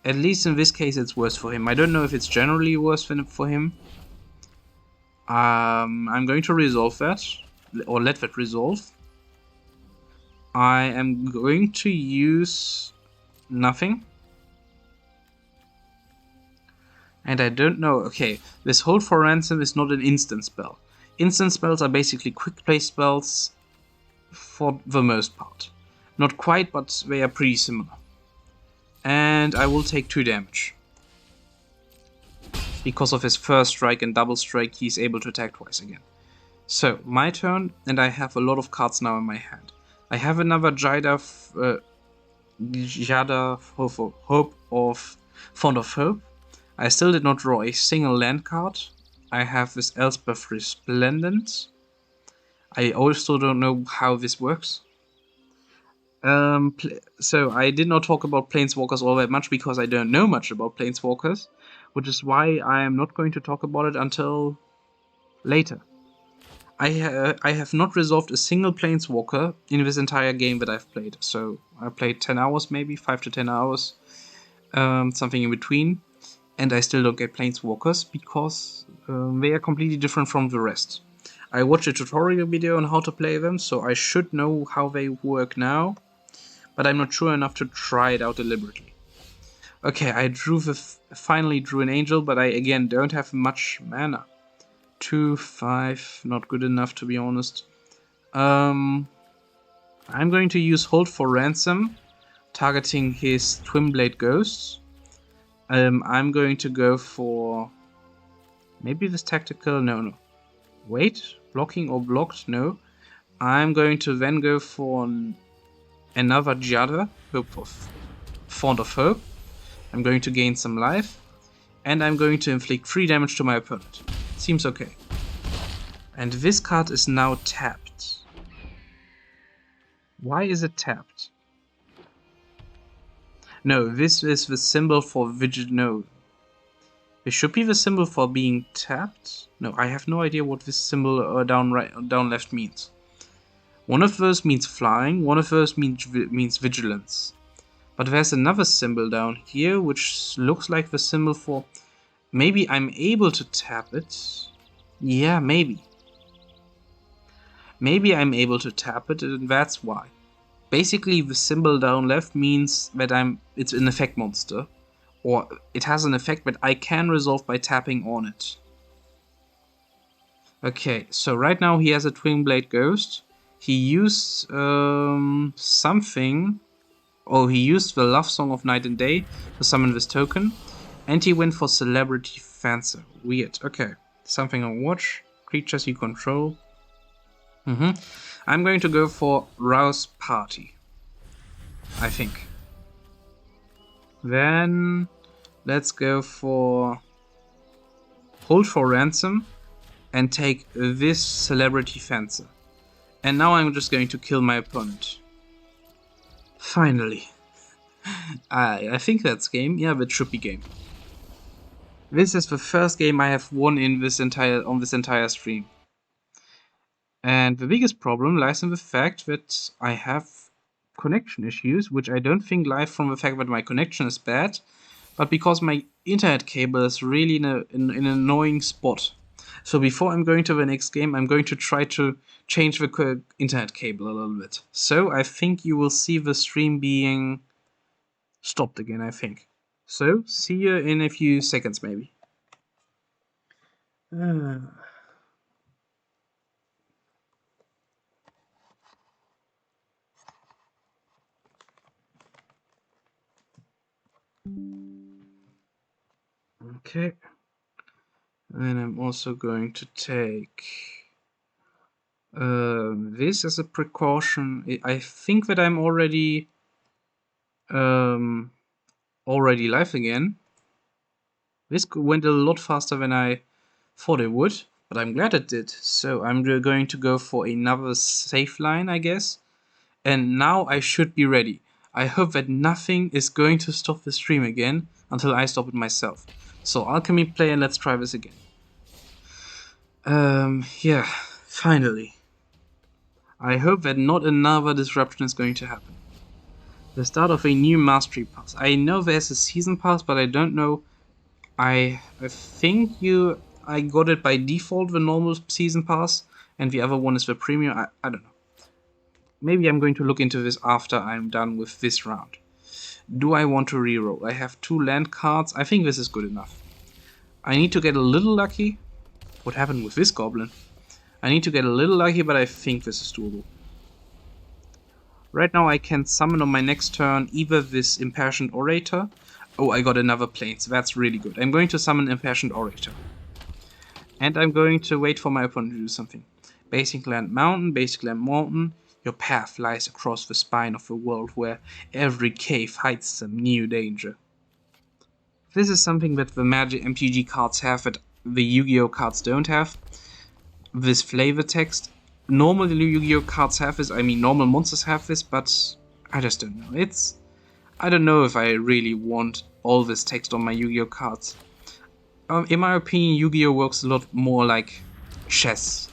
At least in this case it's worse for him. I don't know if it's generally worse for him. I'm going to resolve that. Or let that resolve. I am going to use nothing. And I don't know. Okay, this Hold for Ransom is not an instant spell. Instant spells are basically quick play spells for the most part. Not quite, but they are pretty similar. And I will take 2 damage. Because of his first strike and double strike, he's able to attack twice again. So, my turn, and I have a lot of cards now in my hand. I have another Jihada Hope of Font of Hope. I still did not draw a single land card. I have this Elspeth Resplendent. I also don't know how this works. So I did not talk about Planeswalkers all that much because I don't know much about Planeswalkers, which is why I am not going to talk about it until later. I have not resolved a single Planeswalker in this entire game that I've played. So I played 10 hours maybe, 5 to 10 hours, something in between, and I still don't get Planeswalkers because they are completely different from the rest. I watched a tutorial video on how to play them, so I should know how they work now, but I'm not sure enough to try it out deliberately. Okay, I finally drew an angel, but I again don't have much mana. 2, 5, not good enough to be honest. I'm going to use Hold for Ransom, targeting his Twinblade Ghosts. I'm going to go for maybe this tactical, no. Wait, blocking or blocked, no. I'm going to then go for another Jihada, Hope of Font of Hope. I'm going to gain some life. And I'm going to inflict 3 damage to my opponent. Seems okay. And this card is now tapped. Why is it tapped? No, this is the symbol for no. This should be the symbol for being tapped. No, I have no idea what this symbol down left means. One of those means flying, one of those means vigilance. But there's another symbol down here which looks like the symbol for... Maybe I'm able to tap it. Yeah, maybe. Maybe I'm able to tap it, and that's why. Basically, the symbol down left means that it's an effect monster. Or it has an effect that I can resolve by tapping on it. Okay, so right now he has a Twin Blade Ghost. He used something. Oh, he used the Love Song of Night and Day to summon this token. And he went for Celebrity Fancer. Weird. Okay, something on watch. Creatures you control. I'm going to go for Rouse Party, I think. Then let's go for Hold for Ransom and take this Celebrity Fancer. And now I'm just going to kill my opponent. Finally. I think that's game. Yeah, that should be game. This is the first game I have won on this entire stream. And the biggest problem lies in the fact that I have connection issues, which I don't think lie from the fact that my connection is bad, but because my internet cable is really in an annoying spot. So before I'm going to the next game, I'm going to try to change the internet cable a little bit. So I think you will see the stream being stopped again, I think. So, see you in a few seconds, maybe. Okay. And I'm also going to take this as a precaution. I think that I'm already live again. This went a lot faster than I thought it would, but I'm glad it did. So I'm going to go for another save line, I guess. And now I should be ready. I hope that nothing is going to stop the stream again until I stop it myself. So Alchemy play and let's try this again. Yeah, finally. I hope that not another disruption is going to happen. The start of a new Mastery Pass. I know there's a Season Pass, but I don't know. I think I got it by default, the normal Season Pass, and the other one is the Premium. I don't know. Maybe I'm going to look into this after I'm done with this round. Do I want to reroll? I have 2 land cards. I think this is good enough. I need to get a little lucky. What happened with this goblin? I need to get a little lucky, but I think this is doable. Right now I can summon on my next turn either this Impassioned Orator. Oh, I got another plane, so that's really good. I'm going to summon Impassioned Orator. And I'm going to wait for my opponent to do something. Basic Land Mountain, Basic Land Mountain. Your path lies across the spine of the world where every cave hides some new danger. This is something that the Magic MTG cards have that the Yu-Gi-Oh cards don't have. This flavor text. Normally Yu-Gi-Oh cards have this, I mean normal monsters have this, but I just don't know. I don't know if I really want all this text on my Yu-Gi-Oh cards. In my opinion, Yu-Gi-Oh works a lot more like chess.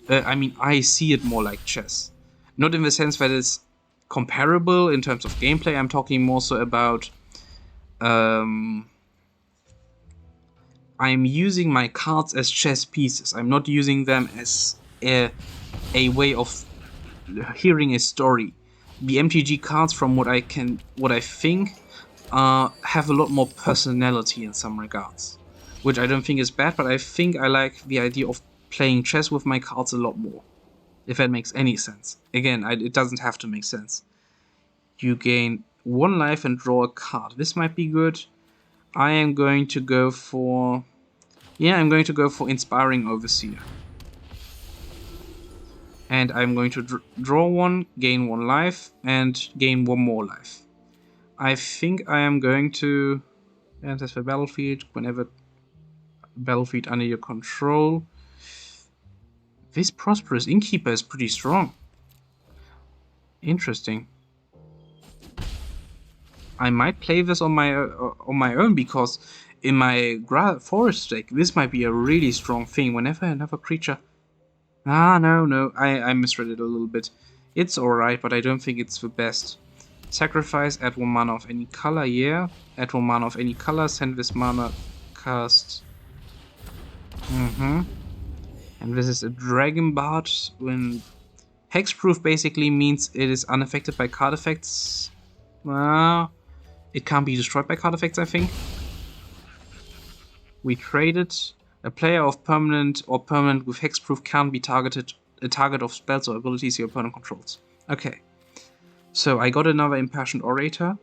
I mean, I see it more like chess. Not in the sense that it's comparable in terms of gameplay, I'm talking more so about I'm using my cards as chess pieces. I'm not using them as a way of hearing a story. The MTG cards, from what I think, have a lot more personality in some regards, which I don't think is bad, but I think I like the idea of playing chess with my cards a lot more, if that makes any sense. Again, it doesn't have to make sense. You gain 1 life and draw a card. This might be good. I am going to go for... Yeah, I'm going to go for Inspiring Overseer. And I'm going to draw 1, gain 1 life, and gain 1 more life. I think I am going to... Enters the battlefield whenever battlefield under your control. This Prosperous Innkeeper is pretty strong. Interesting. I might play this on my own, because in my forest deck this might be a really strong thing. Whenever another creature... no, I misread it a little bit. It's alright, but I don't think it's the best. Sacrifice, add 1 mana of any color, yeah. Add 1 mana of any color, send this mana, cast. And this is a Dragon Bard. When Hexproof basically means it is unaffected by card effects. It can't be destroyed by card effects, I think. We traded. A player of permanent or permanent with Hexproof can't be a target of spells or abilities your opponent controls. Okay. So I got another Impassioned Orator.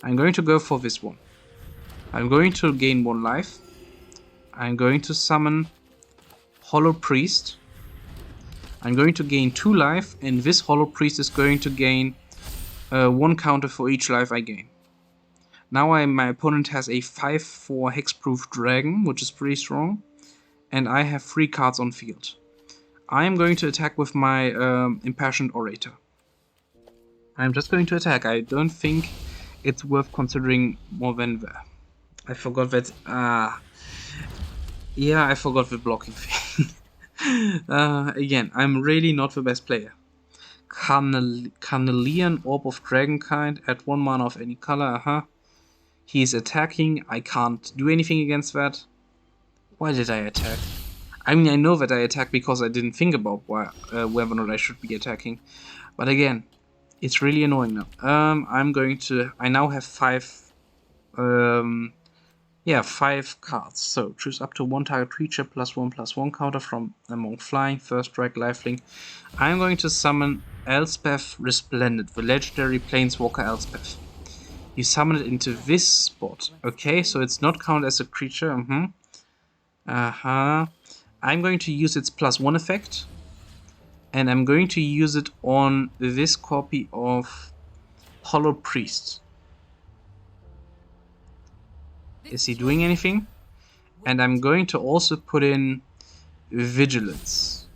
I'm going to go for this one. I'm going to gain 1 life. I'm going to summon Hollow Priest. I'm going to gain 2 life, and this Hollow Priest is going to gain 1 counter for each life I gain. Now my opponent has a 5/4 Hexproof Dragon, which is pretty strong, and I have 3 cards on field. I am going to attack with my Impassioned Orator. I'm just going to attack. I don't think it's worth considering more than that. I forgot that... yeah, I forgot the blocking thing. Again, I'm really not the best player. Carnelian Orb of Dragonkind, add 1 mana of any color, He's attacking, I can't do anything against that. Why did I attack? I mean, I know that I attacked because I didn't think about whether or not I should be attacking. But again, it's really annoying now. I now have 5 cards. So choose up to 1 target creature +1/+1 counter from among flying, first strike, lifelink. I'm going to summon Elspeth Resplendent, the legendary Planeswalker Elspeth. You summon it into this spot. Okay, so it's not counted as a creature. I'm going to use its +1 effect. And I'm going to use it on this copy of Hollow Priest. Is he doing anything? And I'm going to also put in Vigilance.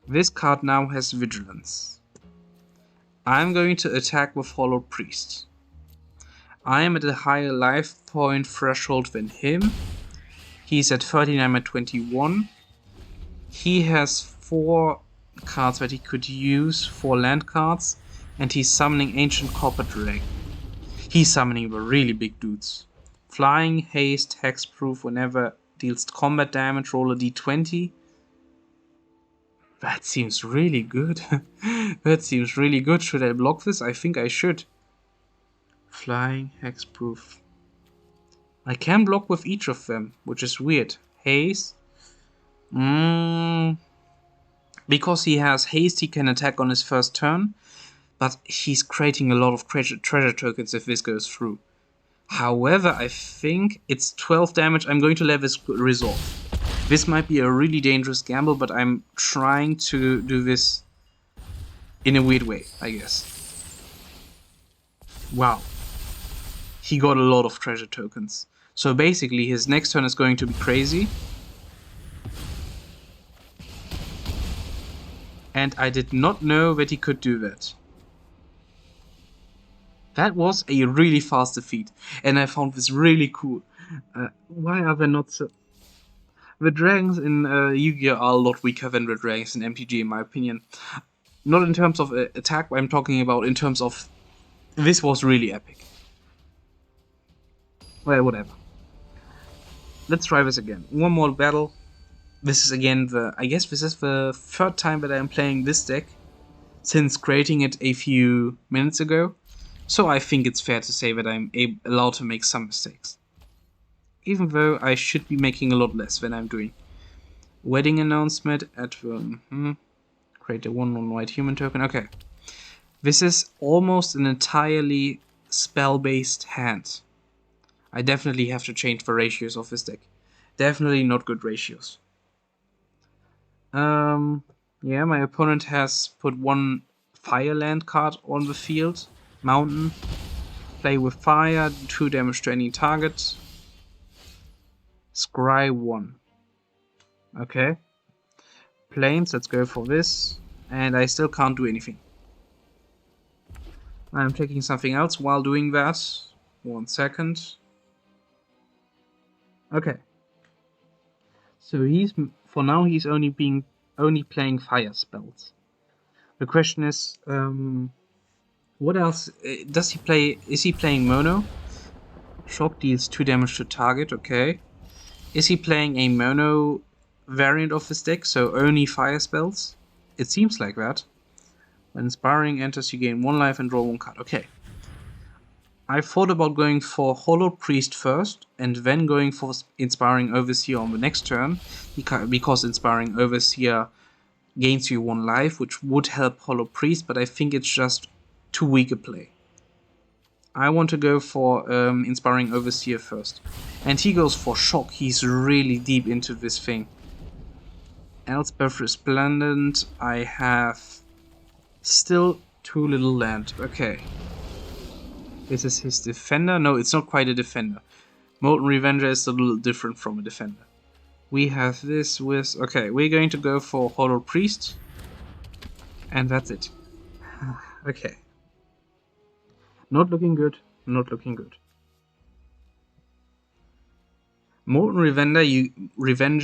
This card now has Vigilance. I'm going to attack with Hollow Priest. I am at a higher life point threshold than him. He's at 39, I'm at 21. He has 4 cards that he could use, 4 land cards, and he's summoning Ancient Copper Dragon. He's summoning the really big dudes. Flying, haste, hexproof, whenever deals combat damage, roll a d20. That seems really good. That seems really good. Should I block this? I think I should. Flying, hexproof. I can block with each of them, which is weird. Haste. Because he has haste, he can attack on his first turn. But he's creating a lot of treasure tokens if this goes through. However, I think it's 12 damage. I'm going to let this resolve. This might be a really dangerous gamble, but I'm trying to do this in a weird way, I guess. Wow. He got a lot of treasure tokens. So basically, his next turn is going to be crazy. And I did not know that he could do that. That was a really fast defeat, and I found this really cool. Why are there not so... The dragons in Yu-Gi-Oh! Are a lot weaker than the dragons in MTG, in my opinion. Not in terms of attack, I'm talking about in terms of... This was really epic. Well, whatever. Let's try this again. One more battle. This is again I guess this is the 3rd time that I'm playing this deck since creating it a few minutes ago. So I think it's fair to say that I'm allowed to make some mistakes. Even though I should be making a lot less than I'm doing. Wedding announcement at create a 1/1 white human token. Okay. This is almost an entirely spell-based hand. I definitely have to change the ratios of this deck. Definitely not good ratios. Yeah, my opponent has put 1 fire land card on the field. Mountain. Play with fire, 2 damage to any target. Scry 1. Okay. Planes, let's go for this. And I still can't do anything. I'm checking something else while doing that. 1 second. Okay. So for now he's only playing fire spells. The question is, what else does he play? Is he playing mono? Shock deals 2 damage to target, okay. Is he playing a mono variant of his deck, so only fire spells? It seems like that. When Inspiring enters, you gain 1 life and draw 1 card. Okay. I thought about going for Hollow Priest first, and then going for Inspiring Overseer on the next turn, because Inspiring Overseer gains you 1 life, which would help Hollow Priest, but I think it's just too weak a play. I want to go for Inspiring Overseer first. And he goes for Shock. He's really deep into this thing. Elspeth Resplendent. I have still 2 little land. Okay. This is his defender. No, it's not quite a defender. Molten Revenger is a little different from a defender. We have this with... Okay, we're going to go for Hollow Priest. And that's it. Okay. Not looking good. Not looking good. Molten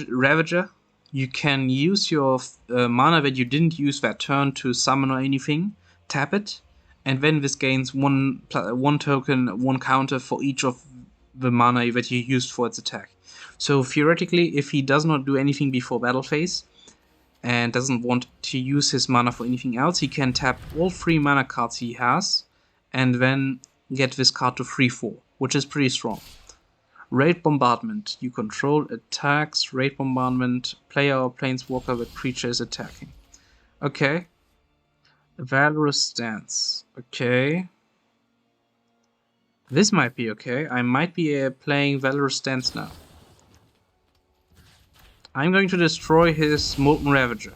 Ravager. You can use your mana that you didn't use that turn to summon or anything. Tap it. And then this gains 1 token, 1 counter for each of the mana that you used for its attack. So theoretically, if he does not do anything before battle phase, and doesn't want to use his mana for anything else, he can tap all 3 mana cards he has, and then get this card to 3/4, which is pretty strong. Raid Bombardment. You control attacks, Raid Bombardment, player or planeswalker that creature is attacking. Okay. Valorous Stance. Okay. This might be okay. I might be playing Valorous Stance now. I'm going to destroy his Molten Ravager.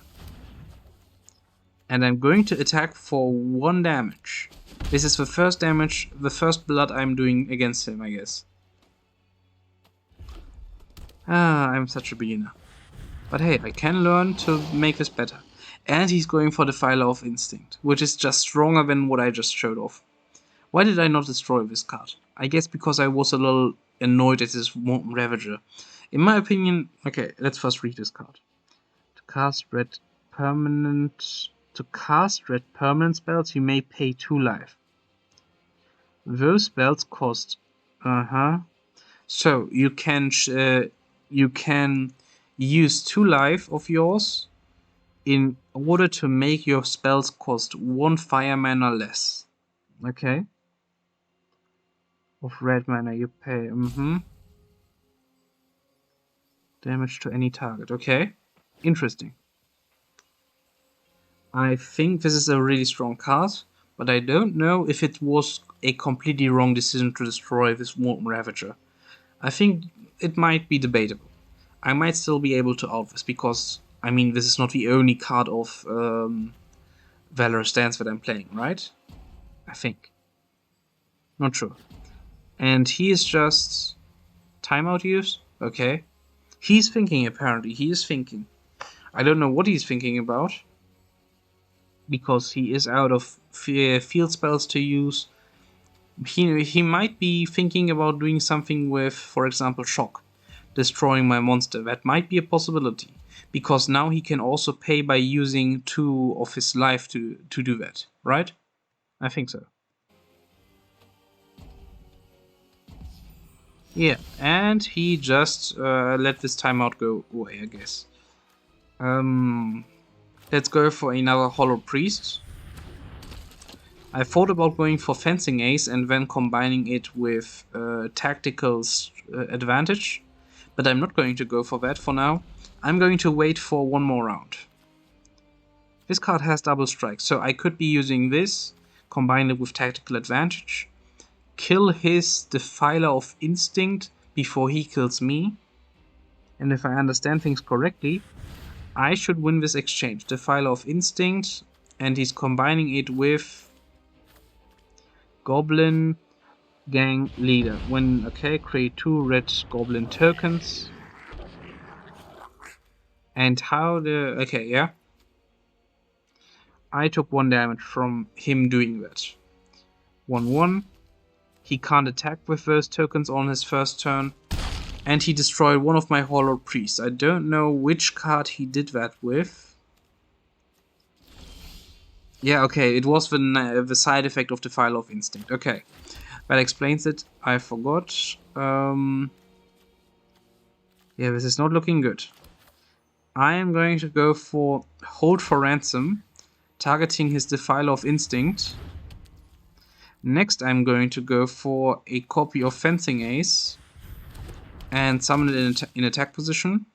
And I'm going to attack for 1 damage. This is the first damage, the first blood I'm doing against him, I guess. I'm such a beginner. But hey, I can learn to make this better. And he's going for Defiler of Instinct, which is just stronger than what I just showed off. Why did I not destroy this card? I guess because I was a little annoyed at this Molten Ravager. In my opinion... Okay, let's first read this card. To cast red permanent spells, you may pay 2 life. Those spells cost... So, you can use 2 life of yours in order to make your spells cost 1 fire mana less. Okay. Of red mana you pay. Damage to any target. Okay. Interesting. I think this is a really strong card, but I don't know if it was a completely wrong decision to destroy this Molten Ravager. I think it might be debatable. I might still be able to out this because, I mean, this is not the only card of Valorous Stance that I'm playing, right? I think. Not sure. And he is just... Timeout use? Okay. He's thinking, apparently. He is thinking. I don't know what he's thinking about. Because he is out of field spells to use. He might be thinking about doing something with, for example, Shock. Destroying my monster. That might be a possibility. Because now he can also pay by using 2 of his life to do that. Right? I think so. Yeah, and he just let this timeout go away, I guess. Let's go for another Hollow Priest. I thought about going for Fencing Ace and then combining it with Tactical Advantage, but I'm not going to go for that for now. I'm going to wait for 1 more round. This card has double strike, so I could be using this, combine it with Tactical Advantage, kill his Defiler of Instinct before he kills me, and if I understand things correctly, I should win this exchange. Defiler of Instinct, and he's combining it with Goblin. Gang leader. When, okay, create 2 red goblin tokens. And how the, okay, yeah. I took 1 damage from him doing that. 1/1. He can't attack with those tokens on his first turn. And he destroyed one of my Hollow Priests. I don't know which card he did that with. Yeah, okay, it was the side effect of the File of Instinct. Okay, that explains it. I forgot. Yeah, this is not looking good. I am going to go for Hold for Ransom, targeting his Defiler of Instinct. Next, I'm going to go for a copy of Fencing Ace and summon it in attack position.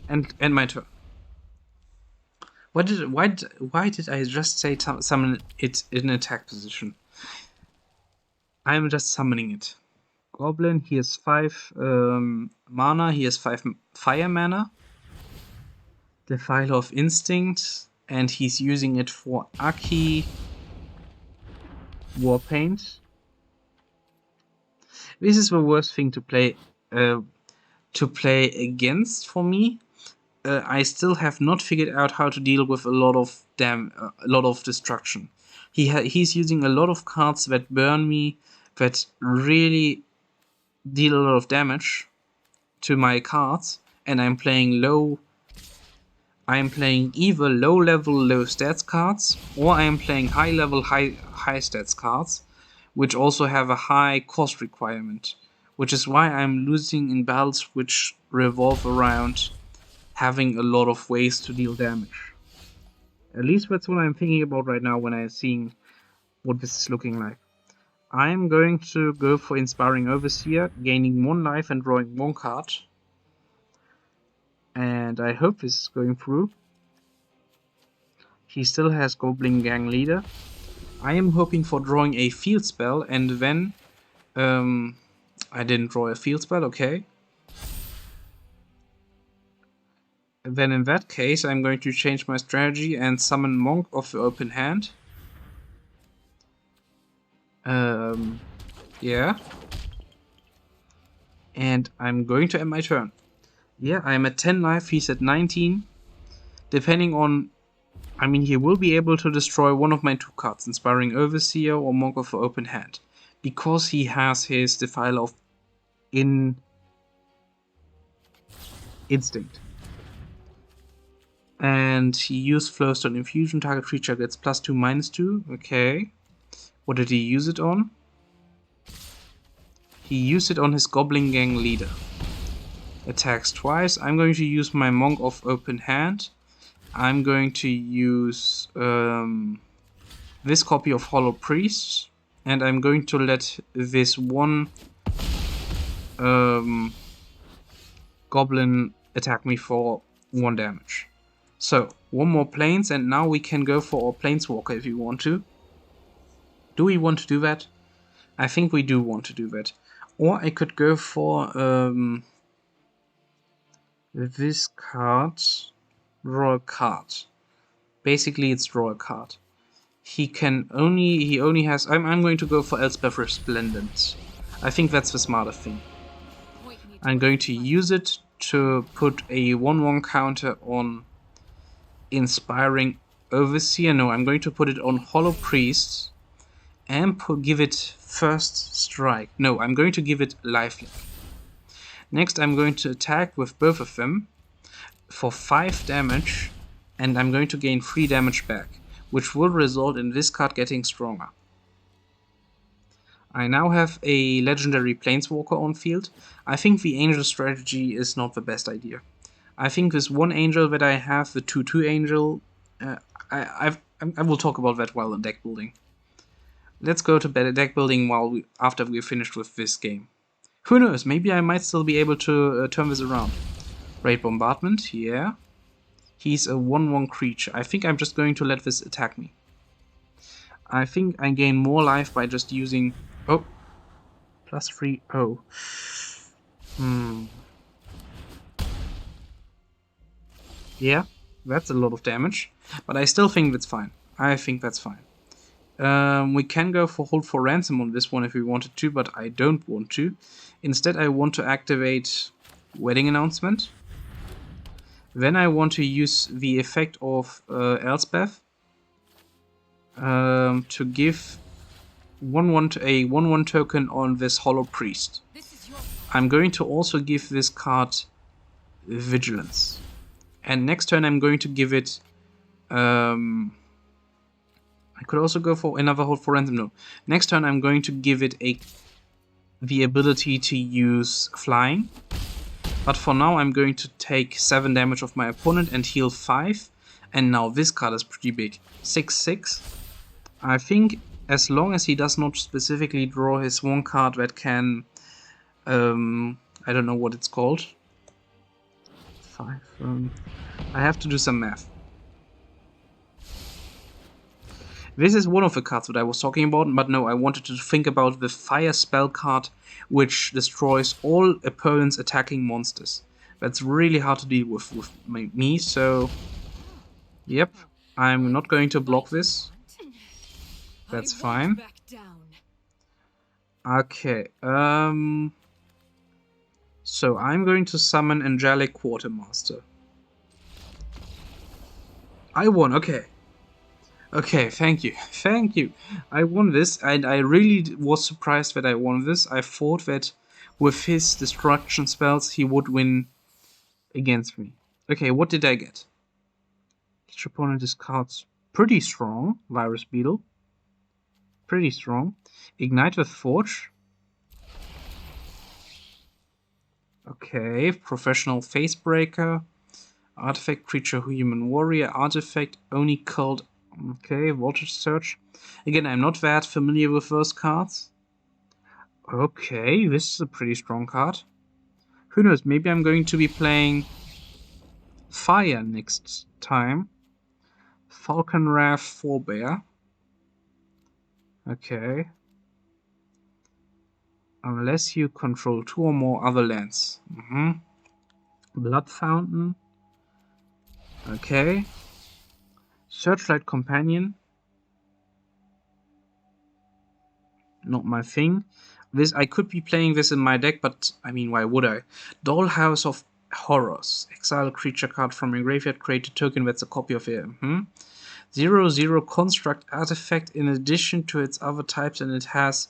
And my turn. Why did I just say summon it in attack position? I'm just summoning it. Goblin, he has 5 mana, he has 5 fire mana. Defiler of Instinct, and he's using it for Aki Warpaint. This is the worst thing to play against for me. I still have not figured out how to deal with a lot of destruction. He's using a lot of cards that burn me, that really deal a lot of damage to my cards, and I'm playing either low level, low stats cards, or I'm playing high level, high stats cards, which also have a high cost requirement, which is why I'm losing in battles which revolve around having a lot of ways to deal damage. At least that's what I'm thinking about right now when I'm seeing what this is looking like. I'm going to go for Inspiring Overseer, gaining 1 life and drawing 1 card. And I hope this is going through. He still has Goblin Gang Leader. I am hoping for drawing a field spell, and then I didn't draw a field spell, okay. Then in that case I'm going to change my strategy and summon Monk of the Open Hand. Yeah. And I'm going to end my turn. Yeah, I'm at 10 life, he's at 19. Depending on... I mean, he will be able to destroy one of my 2 cards, Inspiring Overseer or Monk of the Open Hand, because he has his Defiler of Instinct. And he used Flowstone Infusion, target creature gets +2/-2, okay. What did he use it on? He used it on his Goblin Gang Leader. Attacks twice. I'm going to use my Monk of Open Hand. I'm going to use this copy of Hollow Priest, and I'm going to let this 1 goblin attack me for 1 damage. So, 1 more planes, and now we can go for our Planeswalker if we want to. Do we want to do that? I think we do want to do that. Or I could go for this card, draw a card. Basically, it's draw a card. He only has. I'm going to go for Elspeth Resplendent. I think that's the smarter thing. I'm going to use it to put a 1/1 counter on Inspiring Overseer. No, I'm going to put it on Hollow Priest and give it First Strike. No, I'm going to give it Lifelink. Next, I'm going to attack with both of them for 5 damage, and I'm going to gain 3 damage back, which will result in this card getting stronger. I now have a legendary Planeswalker on field. I think the Angel strategy is not the best idea. I think this 1 Angel that I have, the 2/2 Angel, I will talk about that while in deck building. Let's go to deck building after we're finished with this game. Who knows, maybe I might still be able to turn this around. Raid Bombardment, yeah. He's a 1/1 creature. I think I'm just going to let this attack me. I think I gain more life by just using... Oh. +3, oh. Yeah, that's a lot of damage. But I still think that's fine. I think that's fine. We can go for hold for ransom on this one if we wanted to, but I don't want to. Instead, I want to activate wedding announcement. Then I want to use the effect of Elspeth to give a 1/1 token on this Hollow Priest. I'm going to also give this card Vigilance. And next turn I'm going to give it... I could also go for another hold for ransom. No. Next turn I'm going to give it the ability to use flying. But for now I'm going to take 7 damage of my opponent and heal 5. And now this card is pretty big. 6/6. I think as long as he does not specifically draw his one card that can... I don't know what it's called. 5. I have to do some math. This is one of the cards that I was talking about, but no, I wanted to think about the fire spell card, which destroys all opponents' attacking monsters. That's really hard to deal with me, so... Yep, I'm not going to block this. That's fine. Okay, so I'm going to summon Angelic Quartermaster. I won, okay. Okay, thank you. Thank you. I won this, and I really was surprised that I won this. I thought that with his destruction spells he would win against me. Okay, what did I get? Each opponent discards pretty strong. Virus Beetle. Pretty strong. Ignite with Forge. Okay, Professional Facebreaker. Artifact Creature Human Warrior. Artifact Oni Cult. Okay, Voltage Surge. Again, I'm not that familiar with those cards. Okay, this is a pretty strong card. Who knows, maybe I'm going to be playing Fire next time. Falcon Wrath Forebear. Okay. Unless you control 2 or more other lands. Blood Fountain. Okay. Searchlight Companion. Not my thing. I could be playing this in my deck, but I mean, why would I? Dollhouse of Horrors. Exile a creature card from your graveyard, create a token that's a copy of it. 0/0 construct artifact in addition to its other types, and it has...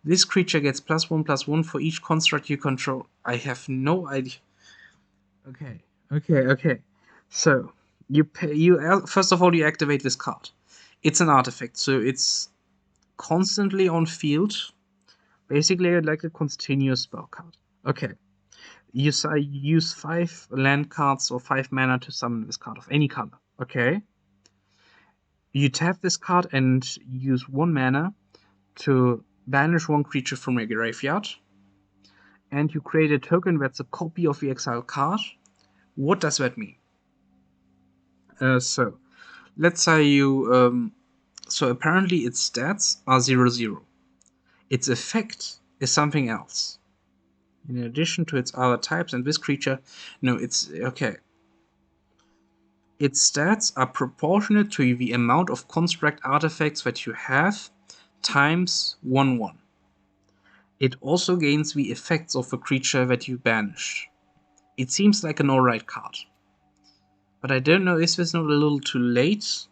This creature gets +1/+1 for each construct you control. I have no idea. Okay. So, first of all, you activate this card. It's an artifact, so it's constantly on field. Basically, like a continuous spell card. Okay. You use 5 land cards or 5 mana to summon this card of any color. Okay. You tap this card and use 1 mana to banish 1 creature from your graveyard. And you create a token that's a copy of the exiled card. What does that mean? So, let's say you... so apparently its stats are 0/0. Its effect is something else. In addition to its other types and this creature... No, it's... Okay. Its stats are proportionate to the amount of construct artifacts that you have times 1/1. It also gains the effects of the creature that you banished. It seems like an alright card. But I don't know, is this not a little too late?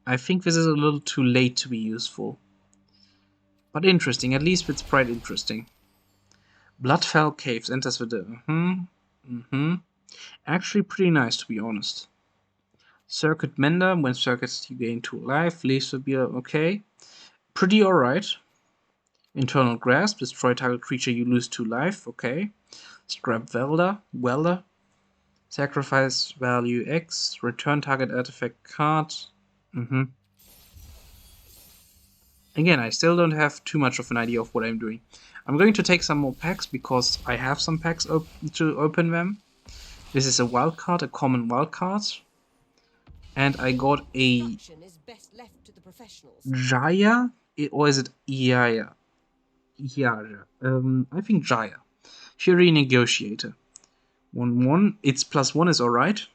I think this is a little too late to be useful. But interesting, at least it's quite interesting. Bloodfell Caves enters the door. Actually pretty nice, to be honest. Circuit Mender, when circuits you gain 2 life, leaves the beer, okay. Pretty alright. Internal Grasp, destroy target creature, you lose 2 life, okay. Scrap Welder. Sacrifice value X, return target artifact card. Again, I still don't have too much of an idea of what I'm doing. I'm going to take some more packs because I have some packs to open them. This is a wild card, a common wild card. And I got a Jaya, or is it Yaya? Yaya. I think Jaya. Fury Negotiator. 1/1. Its +1 is alright.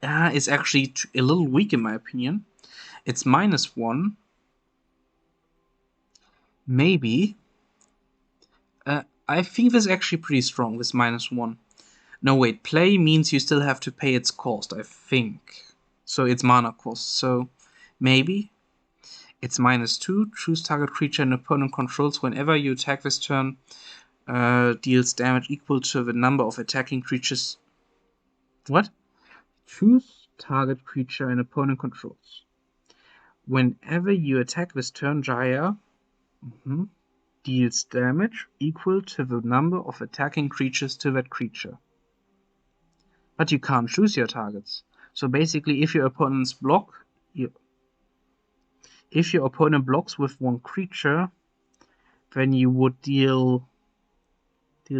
It's actually a little weak in my opinion. It's -1. Maybe. I think this is actually pretty strong, this -1. No, wait, play means you still have to pay its cost, I think. So it's mana cost, so maybe. It's -2. Choose target creature an opponent controls. Whenever you attack this turn, deals damage equal to the number of attacking creatures. What? Choose target creature an opponent controls. Whenever you attack this turn, Jaya deals damage equal to the number of attacking creatures to that creature. But you can't choose your targets. So basically, if your opponent's block, if your opponent blocks with one creature, then you would deals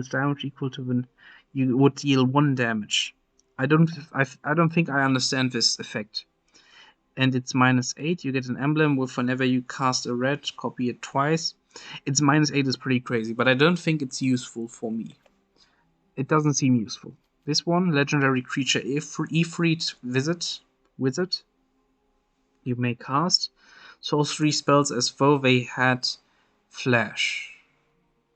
damage equal to you would deal 1 damage. I don't think I understand this effect. And it's -8. You get an emblem with whenever you cast a red, copy it twice. It's -8 is pretty crazy, but I don't think it's useful for me. It doesn't seem useful. This one, legendary creature Ifrit Wizard. You may cast sorcery spells as though they had flash.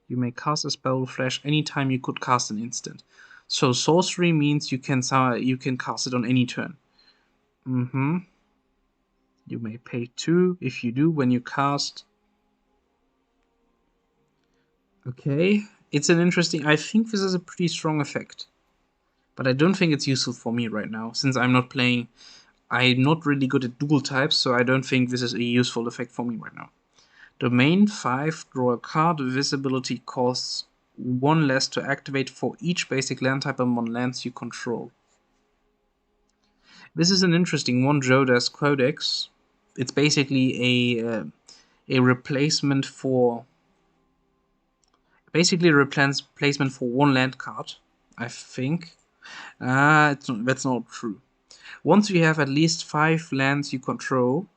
You may cast a spell with flash anytime you could cast an instant. So sorcery means you can cast it on any turn. You may pay 2 if you do when you cast. Okay, it's an interesting. I think this is a pretty strong effect, but I don't think it's useful for me right now since I'm not playing. I'm not really good at dual types, so I don't think this is a useful effect for me right now. Domain 5, draw a card. This ability costs 1 less to activate for each basic land type among lands you control. This is an interesting one, Joda's Codex. It's basically a replacement for replacement for 1 land card, I think. That's not true. Once you have at least 5 lands you control,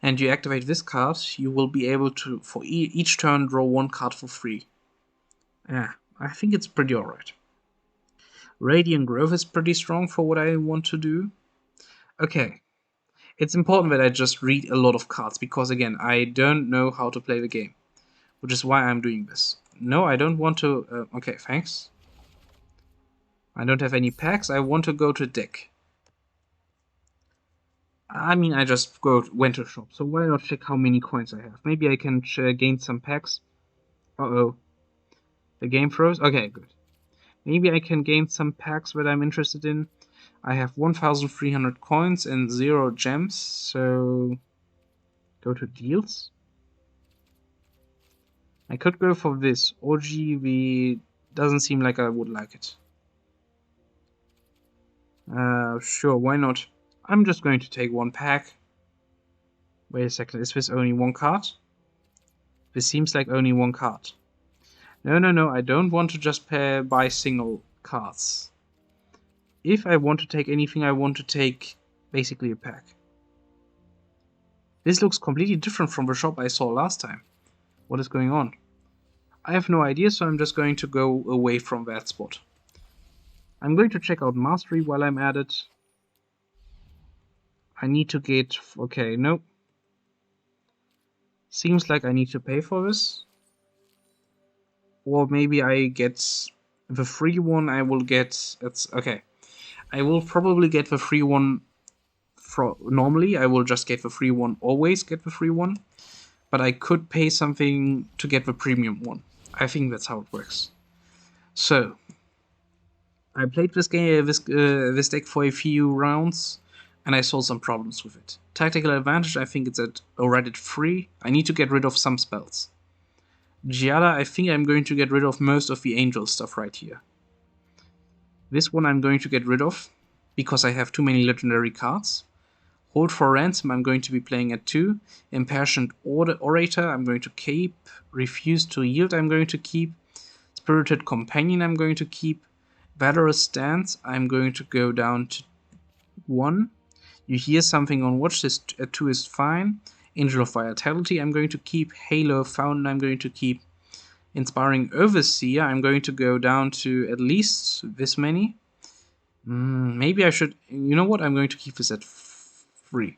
and you activate this card, you will be able to, for each turn, draw 1 card for free. Yeah, I think it's pretty alright. Radiant Growth is pretty strong for what I want to do. Okay, it's important that I just read a lot of cards, because again, I don't know how to play the game, which is why I'm doing this. No, I don't want to... okay, thanks. I don't have any packs. I want to go to deck. I mean, I just went to shop, so why not check how many coins I have? Maybe I can gain some packs. Uh-oh. The game froze? Okay, good. Maybe I can gain some packs that I'm interested in. I have 1,300 coins and 0 gems, so... Go to deals? I could go for this. OGV doesn't seem like I would like it. Sure, why not? I'm just going to take 1 pack. Wait a second, is this only 1 card? This seems like only 1 card. No, I don't want to just buy single cards. If I want to take anything, I want to take basically a pack. This looks completely different from the shop I saw last time. What is going on? I have no idea, so I'm just going to go away from that spot. I'm going to check out Mastery while I'm at it. I need to get... okay, no. Seems like I need to pay for this. Or maybe I get the free one. I will get... okay. I will probably get the free one... normally, I will just get the free one. Always get the free one. But I could pay something to get the premium one. I think that's how it works. So... I played this deck for a few rounds, and I saw some problems with it. Tactical advantage, I think it's already at 3. I need to get rid of some spells. Giada, I think I'm going to get rid of most of the angel stuff right here. This one I'm going to get rid of, because I have too many legendary cards. Hold for Ransom, I'm going to be playing at 2. Impassioned Orator, I'm going to keep. Refuse to Yield, I'm going to keep. Spirited Companion, I'm going to keep. Valorous Stance, I'm going to go down to 1. You hear something on watch, this at 2 is fine. Angel of Vitality, I'm going to keep. Halo Fountain, I'm going to keep. Inspiring Overseer, I'm going to go down to at least this many. Maybe I should... you know what? I'm going to keep this at 3.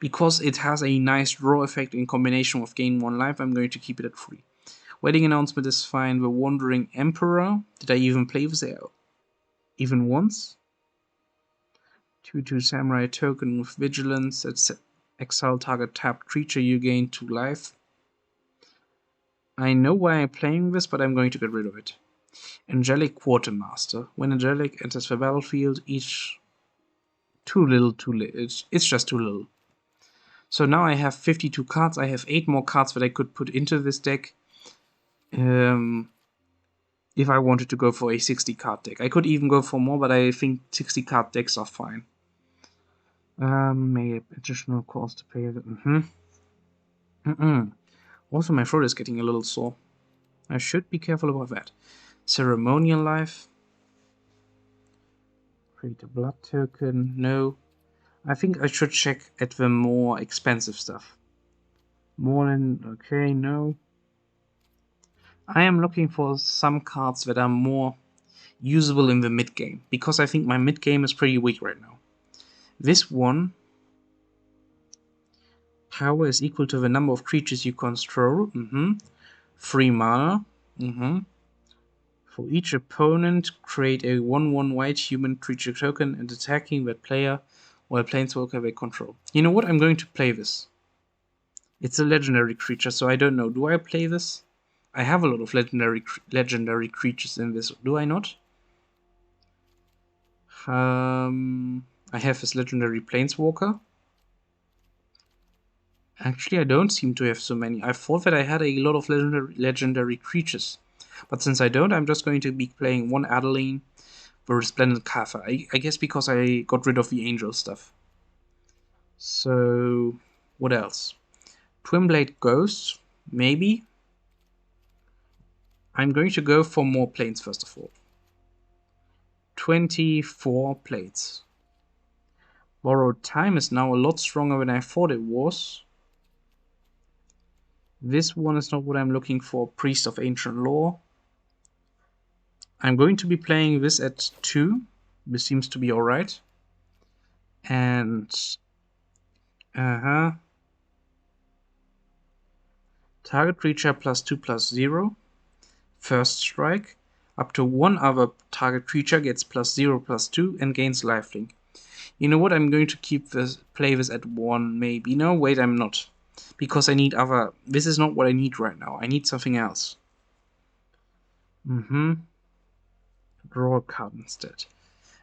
Because it has a nice draw effect in combination with gain 1 life, I'm going to keep it at 3. Wedding announcement is fine. The Wandering Emperor. Did I even play with it even once? 2/2 Samurai token with Vigilance. It's exile target tapped creature, you gain 2 life. I know why I'm playing this, but I'm going to get rid of it. Angelic Quartermaster. When Angelic enters the battlefield, each... Too little. It's just too little. So now I have 52 cards. I have 8 more cards that I could put into this deck. If I wanted to go for a 60 card deck. I could even go for more, but I think 60 card decks are fine. May additional cost to pay it. Also, my throat is getting a little sore. I should be careful about that. Ceremonial Life. Create a blood token. No. I think I should check at the more expensive stuff. More than... Okay, no. I am looking for some cards that are more usable in the mid-game, because I think my mid-game is pretty weak right now. This one... Power is equal to the number of creatures you control. 3 mana. For each opponent, create a 1/1 white human creature token and attacking that player while Planeswalker they control. You know what? I'm going to play this. It's a legendary creature, so I don't know. Do I play this? I have a lot of legendary creatures in this. Do I not? I have this legendary Planeswalker. Actually, I don't seem to have so many. I thought that I had a lot of legendary creatures. But since I don't, I'm just going to be playing 1 Adeline for Resplendent Kapha. I guess because I got rid of the angel stuff. So, what else? Twinblade Ghost, maybe. I'm going to go for more planes first of all. 24 plates. Borrowed Time is now a lot stronger than I thought it was. This one is not what I'm looking for. Priest of Ancient Lore. I'm going to be playing this at 2. This seems to be alright. And... Target creature +2/+0. First strike. Up to 1 other target creature gets +0/+2 and gains lifelink. You know what? I'm going to play this at 1, maybe. No, wait, I'm not. Because I need other... This is not what I need right now. I need something else. Draw a card instead.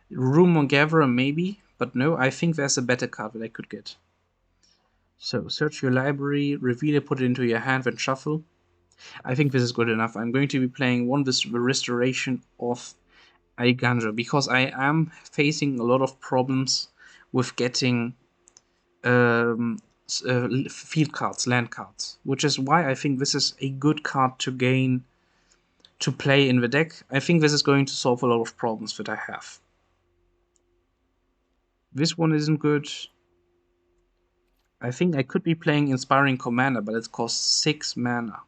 Rumor Gatherer, maybe. But no, I think there's a better card that I could get. So, search your library, reveal it, put it into your hand, then shuffle. I think this is good enough. I'm going to be playing one with the Restoration of Aiganja, because I am facing a lot of problems with getting field cards, land cards, which is why I think this is a good card to play in the deck. I think this is going to solve a lot of problems that I have. This one isn't good. I think I could be playing Inspiring Commander, but it costs 6 mana.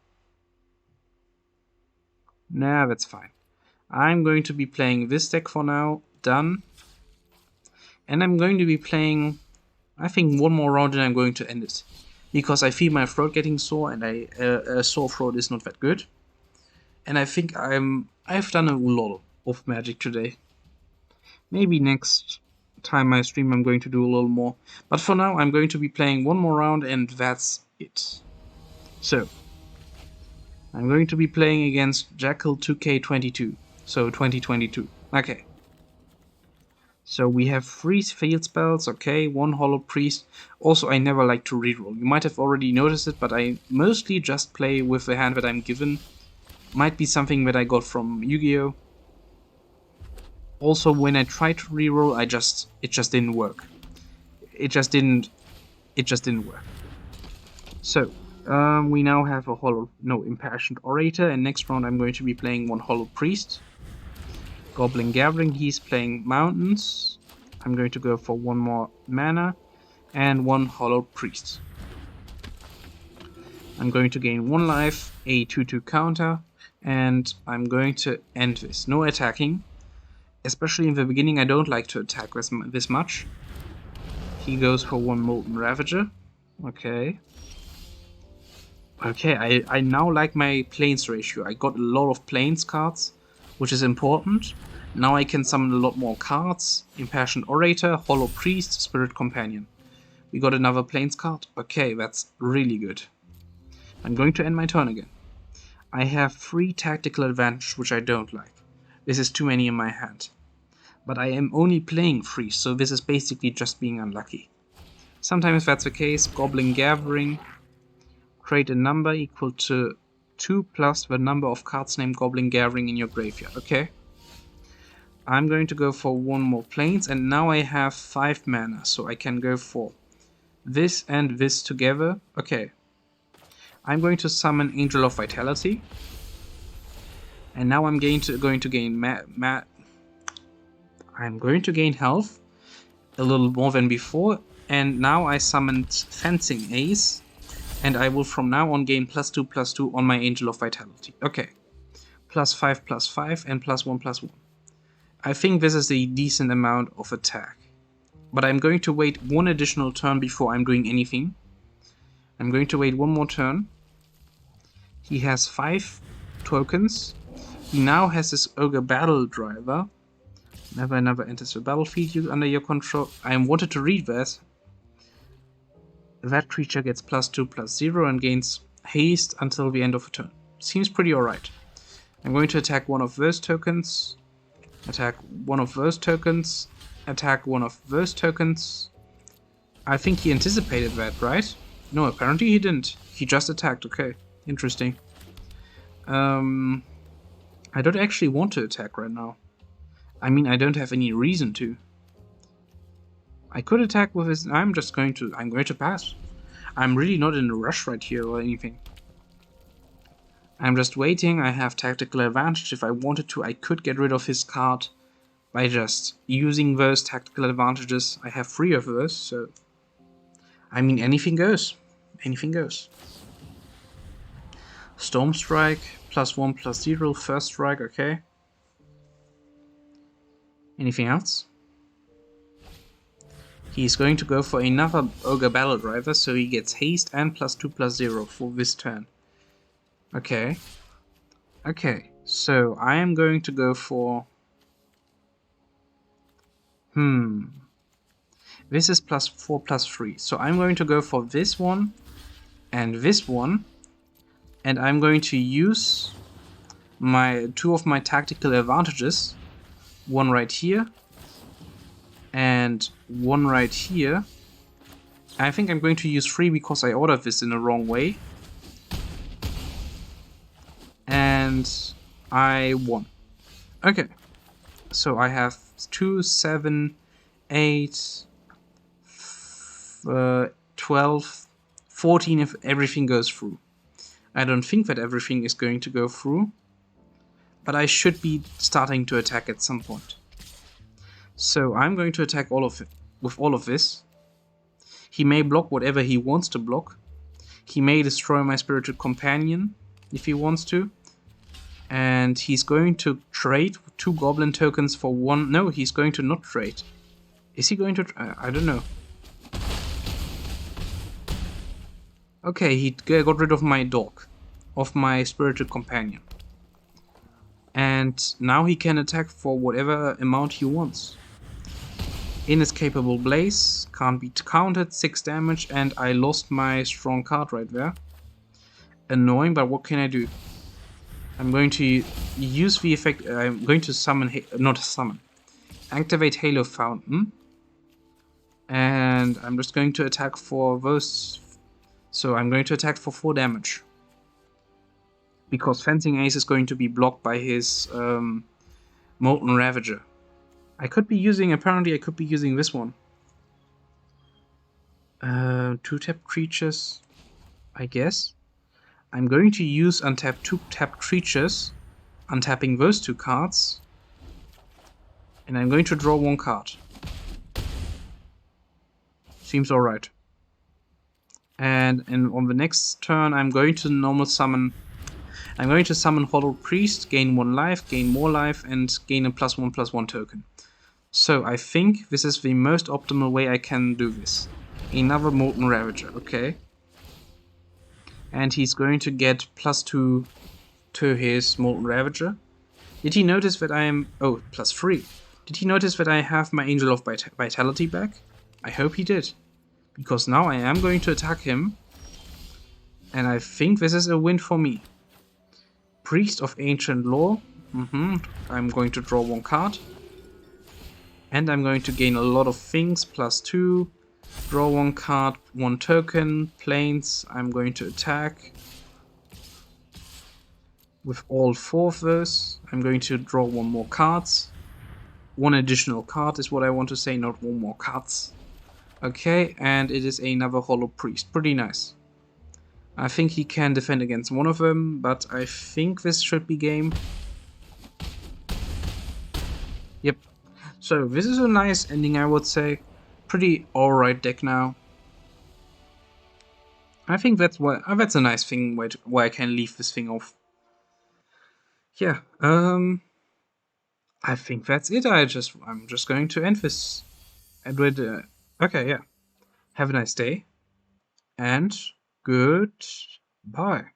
Nah, that's fine. I'm going to be playing this deck for now. Done. And I'm going to be playing, I think, 1 more round and I'm going to end it. Because I feel my throat getting sore, and a sore throat is not that good. And I think I've done a lot of Magic today. Maybe next time I stream I'm going to do a little more. But for now I'm going to be playing 1 more round and that's it. So, I'm going to be playing against Jackal 2K22. So 2022. Okay. So we have 3 field spells, okay, 1 Hollow Priest. Also, I never like to reroll. You might have already noticed it, but I mostly just play with the hand that I'm given. Might be something that I got from YGO. Also, when I tried to reroll, it just didn't work. It just didn't work. So, we now have a Impassioned Orator, and next round I'm going to be playing 1 Hollow Priest. Goblin Gathering, he's playing Mountains. I'm going to go for 1 more mana and 1 Hollow Priest. I'm going to gain 1 life, a 2/2 counter, and I'm going to end this. No attacking. Especially in the beginning, I don't like to attack this much. He goes for 1 Molten Ravager. Okay. Okay, I now like my planes ratio. I got a lot of planes cards, which is important. Now I can summon a lot more cards. Impassioned Orator, Hollow Priest, Spirit Companion. We got another planes card. Okay, that's really good. I'm going to end my turn again. I have 3 tactical advantage, which I don't like. This is too many in my hand. But I am only playing 3, so this is basically just being unlucky. Sometimes that's the case. Goblin Gathering. Create a number equal to 2 plus the number of cards named Goblin Gathering in your graveyard. Okay. I'm going to go for 1 more planes, and now I have 5 mana, so I can go for this and this together. Okay. I'm going to summon Angel of Vitality. And now I'm going to gain I'm going to gain health a little more than before, and now I summoned Fencing Ace, and I will from now on gain +2/+2 on my Angel of Vitality. Okay, +5/+5 and +1/+1. I think this is a decent amount of attack, but I'm going to wait 1 additional turn before I'm doing anything. I'm going to wait 1 more turn. He has 5 tokens. He now has this Ogre Battle Driver. Never enters the battlefield under your control. I wanted to read this. That creature gets +2/+0 and gains haste until the end of a turn. Seems pretty alright. I'm going to attack 1 of those tokens. Attack 1 of those tokens. Attack 1 of those tokens. I think he anticipated that, right? No, apparently he didn't. He just attacked. Okay, interesting. I don't actually want to attack right now. I mean, I don't have any reason to. I could attack with his... I'm going to pass. I'm really not in a rush right here or anything. I'm just waiting. I have tactical advantage. If I wanted to, I could get rid of his card by just using those tactical advantages. I have 3 of those, so... I mean, anything goes. Anything goes. Storm Strike, +1/+0, first strike, okay. Anything else? He's going to go for another Ogre Battle Driver, so he gets haste and +2/+0 for this turn. Okay. Okay, so I am going to go for... This is +4/+3, so I'm going to go for this one and this one, and I'm going to use my 2 of my tactical advantages. 1 right here and 1 right here. I think I'm going to use 3 because I ordered this in the wrong way. And I won. Okay. So I have 2, 7, 8, 12, 14 if everything goes through. I don't think that everything is going to go through, but I should be starting to attack at some point. So I'm going to attack with all of this. He may block whatever he wants to block. He may destroy my Spirited Companion if he wants to. And he's going to trade 2 Goblin tokens for 1... No, he's going to not trade. Is he going to... I don't know. Okay, he got rid of my dog. Of my Spirited Companion. And now he can attack for whatever amount he wants. Inescapable Blaze, can't be counted, 6 damage, and I lost my strong card right there. Annoying, but what can I do? I'm going to use the effect, I'm going to activate Halo Fountain. And I'm just going to attack for those, so I'm going to attack for 4 damage. Because Fencing Ace is going to be blocked by his Molten Ravager. Apparently I could be using this one. 2-tap creatures, I guess. I'm going to use untap 2-tap creatures, untapping those 2 cards. And I'm going to draw 1 card. Seems alright. And on the next turn I'm going to normal summon... I'm going to summon Hollow Priest, gain 1 life, gain more life, and gain a +1/+1 token. So I think this is the most optimal way I can do this. Another Molten Ravager, okay. And he's going to get +2 to his Molten Ravager. Did he notice that I am... oh, +3. Did he notice that I have my Angel of Vitality back? I hope he did. Because now I am going to attack him. And I think this is a win for me. Priest of Ancient Lore. I'm going to draw 1 card. And I'm going to gain a lot of things. +2. Draw 1 card, 1 token. Planes. I'm going to attack. With all 4 of those. I'm going to draw 1 more cards. 1 additional card is what I want to say, not 1 more cards. Okay, and it is another Hollow Priest. Pretty nice. I think he can defend against one of them, but I think this should be game. Yep. So this is a nice ending, I would say. Pretty alright deck now. I think that's a nice thing where I can leave this thing off. Yeah. I think that's it. I'm just going to end this. Okay, yeah. Have a nice day. And goodbye.